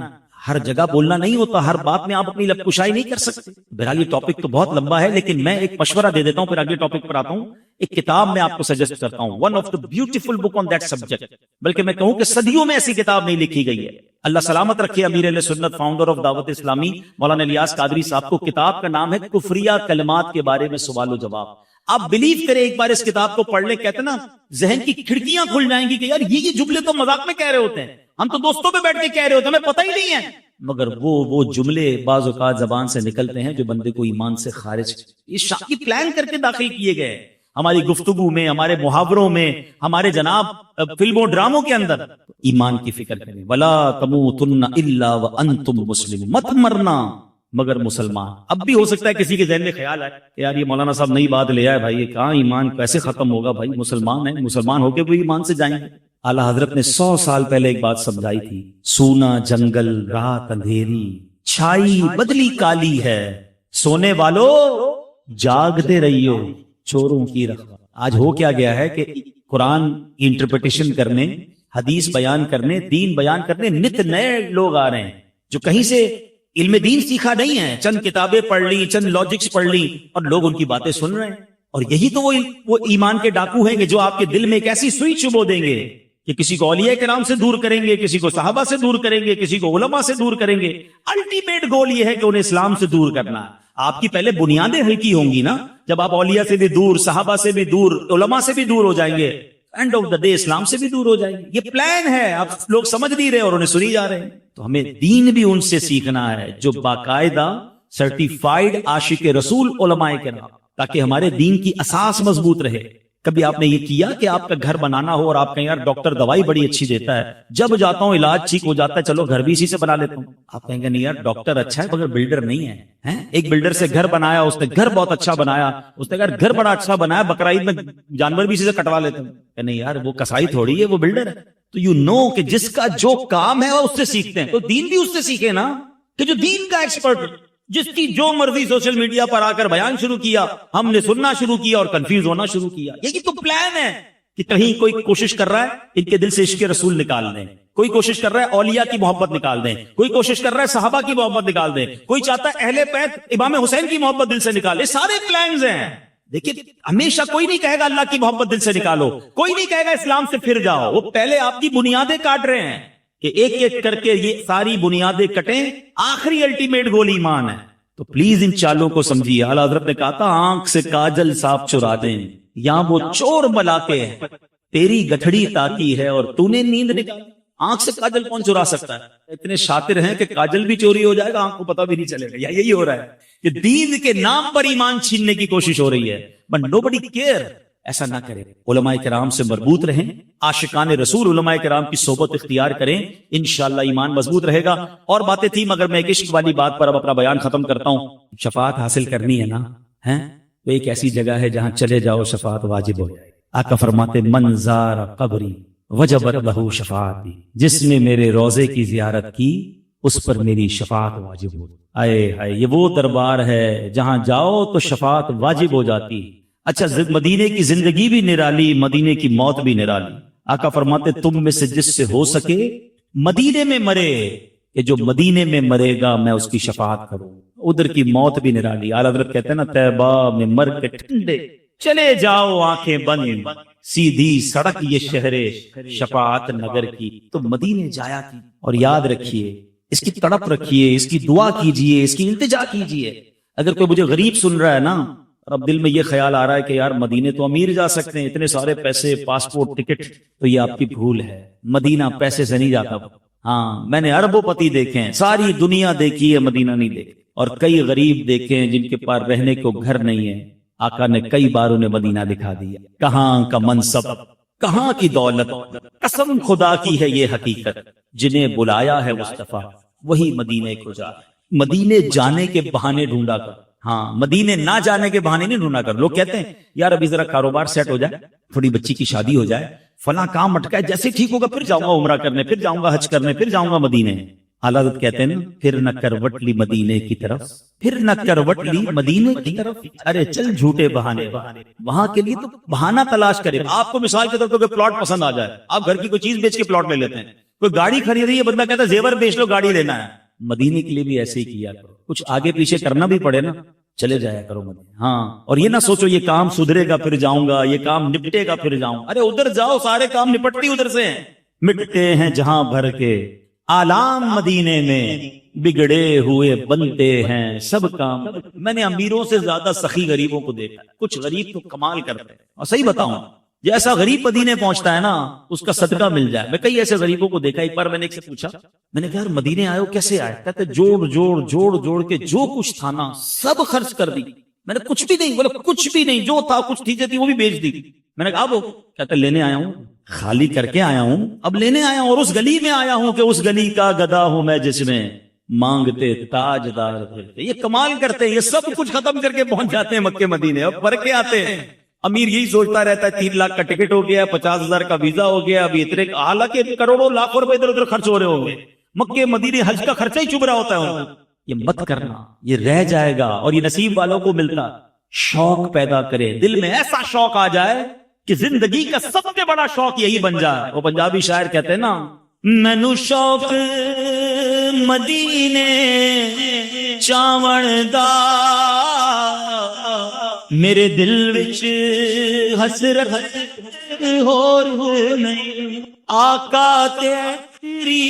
ہر جگہ بولنا نہیں ہوتا، ہر بات میں آپ اپنی لب کشائی نہیں کر سکتے. بہرحال یہ ٹاپک تو بہت لمبا ہے، لیکن میں ایک مشورہ دے دیتا ہوں پھر اگلے ٹاپک پر آتا ہوں. ایک کتاب میں آپ کو سجیسٹ کرتا ہوں، one of the beautiful book on that subject, بلکہ میں کہوں کہ صدیوں میں ایسی کتاب نہیں لکھی گئی ہے. اللہ سلامت رکھے امیر اہل سنت فاؤنڈر آف دعوت اسلامی مولانا الیاس قادری صاحب کو. کتاب کا نام ہے کفریہ کلمات کے بارے میں سوال و جواب. آپ بلیو کریں ایک بار اس کتاب کو پڑھ لیں، کہتے نا ذہن کی کھڑکیاں کھل جائیں گی کہ یار یہ جملے تو مذاق میں کہہ رہے ہوتے ہیں، ہم تو دوستوں پہ بیٹھ کے کہہ رہے ہوتے ہیں، ہمیں پتہ ہی نہیں ہے. مگر وہ جملے بعض اوقات زبان سے نکلتے ہیں جو بندے کو ایمان سے خارج، یہ شاکی پلان کر کے داخل کیے گئے ہماری گفتگو میں، ہمارے محاوروں میں، ہمارے جناب فلموں ڈراموں کے اندر. ایمان کی فکر کریں. ولا تموتن الا وانتم مسلمون، مت مرنا مگر مسلمان. اب بھی ہو سکتا ہے کسی کے ذہن میں خیال آئے کہ یار یہ مولانا صاحب نئی بات لے آئے، بھائی یہ کہاں ایمان کیسے ختم ہوگا، بھائی مسلمان ہیں، مسلمان ہو کے بھی ایمان سے جائیں گے. اعلیٰ حضرت نے 100 سال پہلے ایک بات سمجھائی تھی، سونا جنگل رات اندھیری، چھائی بدلی کالی ہے، سونے والو جاگتے رہیو چوروں کی رخوا. آج ہو کیا گیا ہے کہ قرآن کی انٹرپریٹیشن کرنے، حدیث بیان کرنے، دین بیان کرنے نت نئے لوگ آ رہے ہیں جو کہیں سے علم دین سیکھا نہیں ہے، چند کتابیں پڑھ لی، چند لاجکس پڑھ لی اور لوگ ان کی باتیں سن رہے ہیں. اور یہی تو وہ ایمان کے ڈاکو ہیں کہ جو آپ کے دل میں ایک ایسی سوئی چبو دیں گے کہ کسی کو اولیاء کرام سے دور کریں گے، کسی کو صحابہ سے دور کریں گے، کسی کو علماء سے دور کریں گے. الٹیمیٹ گول یہ ہے کہ انہیں اسلام سے دور کرنا ہے. آپ کی پہلے بنیادیں ہلکی ہوں گی نا، جب آپ اولیاء سے بھی دور، صحابہ سے بھی دور، علماء سے بھی دور ہو جائیں گے، اینڈ آف دا ڈے اسلام سے بھی دور ہو جائیں گے. یہ پلان ہے، آپ لوگ سمجھ نہیں رہے اور انہیں سنی جا رہے ہیں. تو ہمیں دین بھی ان سے سیکھنا ہے جو باقاعدہ سرٹیفائیڈ عاشق رسول علماء کرام، تاکہ ہمارے دین کی اساس مضبوط رہے. کبھی آپ نے یہ کیا کہ آپ کا گھر بنانا ہو اور آپ کہیں یار ڈاکٹر دوائی بڑی اچھی دیتا ہے، جب جاتا ہوں علاج ٹھیک ہو جاتا ہے، چلو گھر بھی اسی سے بنا لیتا ہوں. آپ کہیں گے نہیں یار ڈاکٹر اچھا ہے مگر بلڈر نہیں ہے. ایک بلڈر سے گھر بنایا، اس نے گھر بہت اچھا بنایا، اس نے گھر بڑا اچھا بنایا، بقرعید میں جانور بھی اسی سے کٹوا لیتا ہوں. کہ نہیں یار وہ کسائی تھوڑی ہے، وہ بلڈر ہے. تو یو نو کہ جس کا جو کام ہے وہ اس سے سیکھتے ہیں، تو دین بھی اس سے سیکھے نا، کہ جو دین کا ایکسپرٹ، جس کی جو مرضی سوشل میڈیا پر آ کر بیان شروع کیا، ہم نے سننا شروع کیا اور کنفیوز ہونا شروع کیا. یہی تو پلان ہے کہ کہیں کوئی کوشش کر رہا ہے ان کے دل سے عشق رسول نکال دیں، کوئی کوشش کر رہا ہے اولیاء کی محبت نکال دیں، کوئی کوشش کر رہا ہے صحابہ کی محبت نکال دیں، کوئی چاہتا ہے اہل بیت امام حسین کی محبت دل سے نکالے. سارے پلانز ہیں. دیکھیے ہمیشہ کوئی نہیں کہے گا اللہ کی محبت دل سے نکالو، کوئی نہیں کہے گا اسلام سے پھر جاؤ. وہ پہلے آپ کی بنیادیں کاٹ رہے ہیں کہ ایک ایک کر کے یہ ساری بنیادیں کٹیں، آخری الٹیمیٹ گول ایمان ہے. تو پلیز ان چالوں کو سمجھیے. اعلیٰ حضرت نے کہا تھا آنکھ سے کاجل صاف چرا دیں، یہاں وہ چور بلا کے تیری گٹھڑی تاکی ہے اور تو نے نیند نکالی. آنکھ سے کاجل کون چرا سکتا ہے؟ اتنے شاطر ہیں کہ کاجل بھی چوری ہو جائے گا، آنکھ کو پتہ بھی نہیں چلے گا. یا یہی ہو رہا ہے کہ دین کے نام پر ایمان چھیننے کی کوشش ہو رہی ہے، بٹ نوبڈی کیئر. ایسا نہ کریں. علماء کرام سے مربوط رہیں، عاشقان رسول علماء کرام کی صحبت اختیار کریں، انشاءاللہ ایمان مضبوط رہے گا. اور باتیں تھیں مگر میں ایک عشق والی بات پر اب اپنا بیان ختم کرتا ہوں. شفاعت حاصل کرنی ہے نا، تو ایک ایسی جگہ ہے جہاں چلے جاؤ شفاعت واجب ہو جائے. آقا فرماتے من زار قبری وجبت لہ شفاعتی، جس نے میرے روضے کی زیارت کی اس پر میری شفاعت واجب ہو. آئے ہائے، یہ وہ دربار ہے جہاں جاؤ تو شفاعت واجب ہو جاتی. اچھا مدینے کی زندگی بھی نرالی، مدینے کی موت بھی نرالی. آقا فرماتے تم میں سے جس سے ہو سکے مدینے میں مرے، کہ جو مدینے میں مرے گا میں اس کی شفاعت کروں. ادھر کی موت بھی نرالی. اعلیٰ حضرت کہتے ہیں نا طیبہ میں مر کے ٹھنڈے چلے جاؤ آنکھیں بند، سیدھی سڑک یہ شہر شفاعت نگر کی. تو مدینے جایا کی. اور یاد رکھیے، اس کی تڑپ رکھیے، اس کی دعا کیجئے، اس کی التجا کیجئے. اگر کوئی مجھے غریب سن رہا ہے نا اور اب دل میں یہ خیال آ رہا ہے کہ یار مدینے تو امیر جا سکتے ہیں، اتنے سارے پیسے، پاسپورٹ، ٹکٹ، تو یہ آپ کی بھول ہے. مدینہ پیسے سے نہیں جاتا. ہاں میں نے اربوں پتی دیکھے ہیں، ساری دنیا دیکھی ہے، مدینہ نہیں دیکھی. اور کئی غریب دیکھے ہیں جن کے پاس رہنے کو گھر نہیں ہے. آقا نے کئی بار انہیں مدینہ دکھا دیا. کہاں کا منصب، کہاں کی دولت، قسم خدا کی ہے یہ حقیقت، جنہیں بلایا ہے مصطفیٰ وہی مدینے کو جا. مدینے جانے کے بہانے ڈھونڈا کر، ہاں مدینے نہ جانے کے بہانے نہیں ڈھونڈا کر. لوگ کہتے ہیں یار ابھی ذرا کاروبار سیٹ ہو جائے، تھوڑی بچی کی شادی ہو جائے، فلاں کام اٹکا ہے، جیسے ٹھیک ہوگا پھر جاؤں گا عمرہ کرنے، پھر جاؤں گا حج کرنے، پھر جاؤں گا مدینے. اعلیٰ حضرت کہتے ہیں نا پھر نہ کروٹ لی مدینے کی طرف، پھر نہ کروٹ لی مدینے کی طرف. ارے چل جھوٹے بہانے، وہاں کے لیے تو بہانہ تلاش کرے. آپ کو مثال کے طور پر کوئی پلاٹ پسند آ جائے، آپ گھر کی کوئی چیز بیچ کے پلاٹ لے لیتے ہیں. کوئی گاڑی خرید رہی ہے، بندہ کہتا ہے زیور بیچ لو گاڑی لینا ہے. مدینے کے لیے بھی ایسے ہی کیا کرو، کچھ آگے پیچھے کرنا بھی پڑے نا چلے جایا کرو مدینے. ہاں، اور یہ نہ سوچو یہ کام سدھرے گا پھر جاؤں گا، یہ کام نپٹے گا پھر جاؤں. ارے ادھر جاؤ، سارے کام نپٹتی ادھر سے ہیں. مٹتے ہیں جہاں بھر کے آلام مدینے میں، بگڑے ہوئے بنتے ہیں سب کام. میں نے امیروں سے زیادہ سخی غریبوں کو دیکھا. کچھ غریب تو کمال کرتے ہیں، اور صحیح بتاؤں جیسا غریب مدینے پہنچتا ہے نا اس کا صدقہ مل جائے. میں کئی ایسے غریبوں کو دیکھا. ایک بار میں نے ایک سے پوچھا، میں نے کہا یار مدینے آئے ہو کیسے آئے؟ کہتے جوڑ کے جو کچھ تھا نا سب خرچ کر دی. میں نے کچھ بھی نہیں، بولے کچھ بھی نہیں، جو تھا کچھ چیزیں تھی وہ بھی بیچ دی. میں نے کہا وہ کہتے لینے آیا ہوں، خالی کر کے آیا ہوں، اب لینے آیا ہوں. اور اس گلی میں آیا ہوں کہ اس گلی کا گدا ہوں میں جس میں مانگتے تاجدار پھرتے. یہ کمال کرتے ہیں، یہ سب کچھ ختم کر کے پہنچ جاتے ہیں مکے مدینے. اب بھر کے آتے ہیں. امیر یہی سوچتا رہتا ہے 3 لاکھ کا ٹکٹ ہو گیا، 50,000 کا ویزا ہو گیا، ابھی اتنے، حالانکہ کروڑوں لاکھوں روپے ادھر ادھر خرچ ہو رہے ہوں گے. مکے مدینے حج کا خرچہ ہی چبھ رہا ہوتا ہے. یہ مت کرنا، یہ رہ جائے گا. اور یہ نصیب والوں کو ملتا. شوق پیدا کرے دل میں، ایسا شوق آ جائے کہ زندگی کا سب سے بڑا شوق یہی بن جائے. وہ پنجابی شاعر کہتے ہیں نا، مینو شوق مدینے چاون دا، میرے دل وچ حسرت ہور نہیں، آقا تیری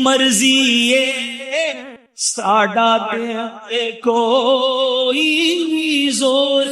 مرضی ہے، ساڈا تے کوئی زور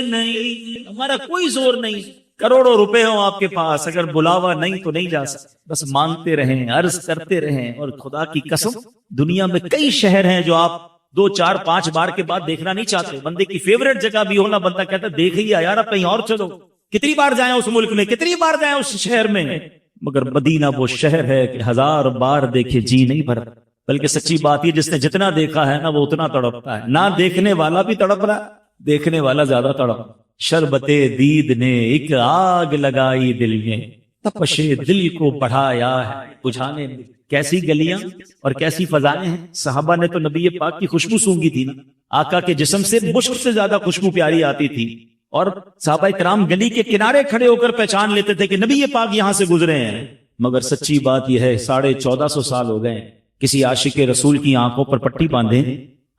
نہیں. ہمارا کوئی زور نہیں. کروڑوں روپے ہوں آپ کے پاس، اگر بلاوا نہیں تو نہیں جا سکتے. بس مانگتے رہیں، عرض کرتے رہیں. اور خدا کی قسم دنیا میں کئی شہر ہیں جو آپ 2 4 5 بار کے بعد دیکھنا نہیں چاہتے. بندے کی فیوریٹ جگہ بھی ہونا، بندہ کہتا ہے دیکھ ہی یار اب کہیں اور چلو. کتنی بار جائیں اس ملک میں، کتنی بار جائیں اس شہر میں، مگر مدینہ وہ شہر ہے کہ 1000 بار دیکھے جی نہیں بھرتا. بلکہ سچی بات یہ، جس نے جتنا دیکھا ہے نا وہ اتنا تڑپتا ہے. نہ دیکھنے والا بھی تڑپ رہا، دیکھنے والا زیادہ تڑپ. شربت دید نے ایک آگ لگائی دل میں، تپش دل کو بڑھایا ہے بجھانے میں. کیسی گلیاں اور کیسی فضائیں ہیں. صحابہ نے تو نبی پاک کی خوشبو سونگی تھی نا. آقا کے جسم سے مشک سے زیادہ خوشبو پیاری آتی تھی. اور صحابہ کرام گلی کے کنارے کھڑے ہو کر پہچان لیتے تھے کہ نبی پاک یہاں سے گزرے ہیں. مگر سچی بات یہ ہے 1450 سال ہو گئے. کسی عاشق رسول کی آنکھوں پر پٹی باندھے،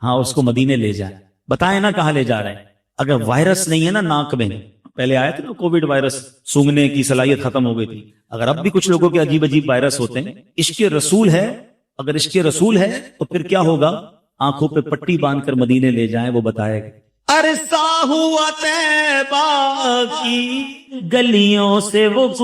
ہاں اس کو مدینے لے جائیں، بتائیں نا کہاں لے جا رہے ہیں. اگر وائرس نہیں ہے نا ناک میں، پہلے آیا تھا نا کووڈ وائرس، سونگنے کی صلاحیت ختم ہو گئی تھی. اگر اب بھی کچھ لوگوں کے عجیب عجیب وائرس ہوتے ہیں، عشق رسول ہے. اگر عشق رسول ہے تو پھر کیا ہوگا؟ آنکھوں پہ پٹی باندھ کر مدینے لے جائیں، وہ بتائے گا. عرصہ ہوا طیبہ کی گلیوں سے وہ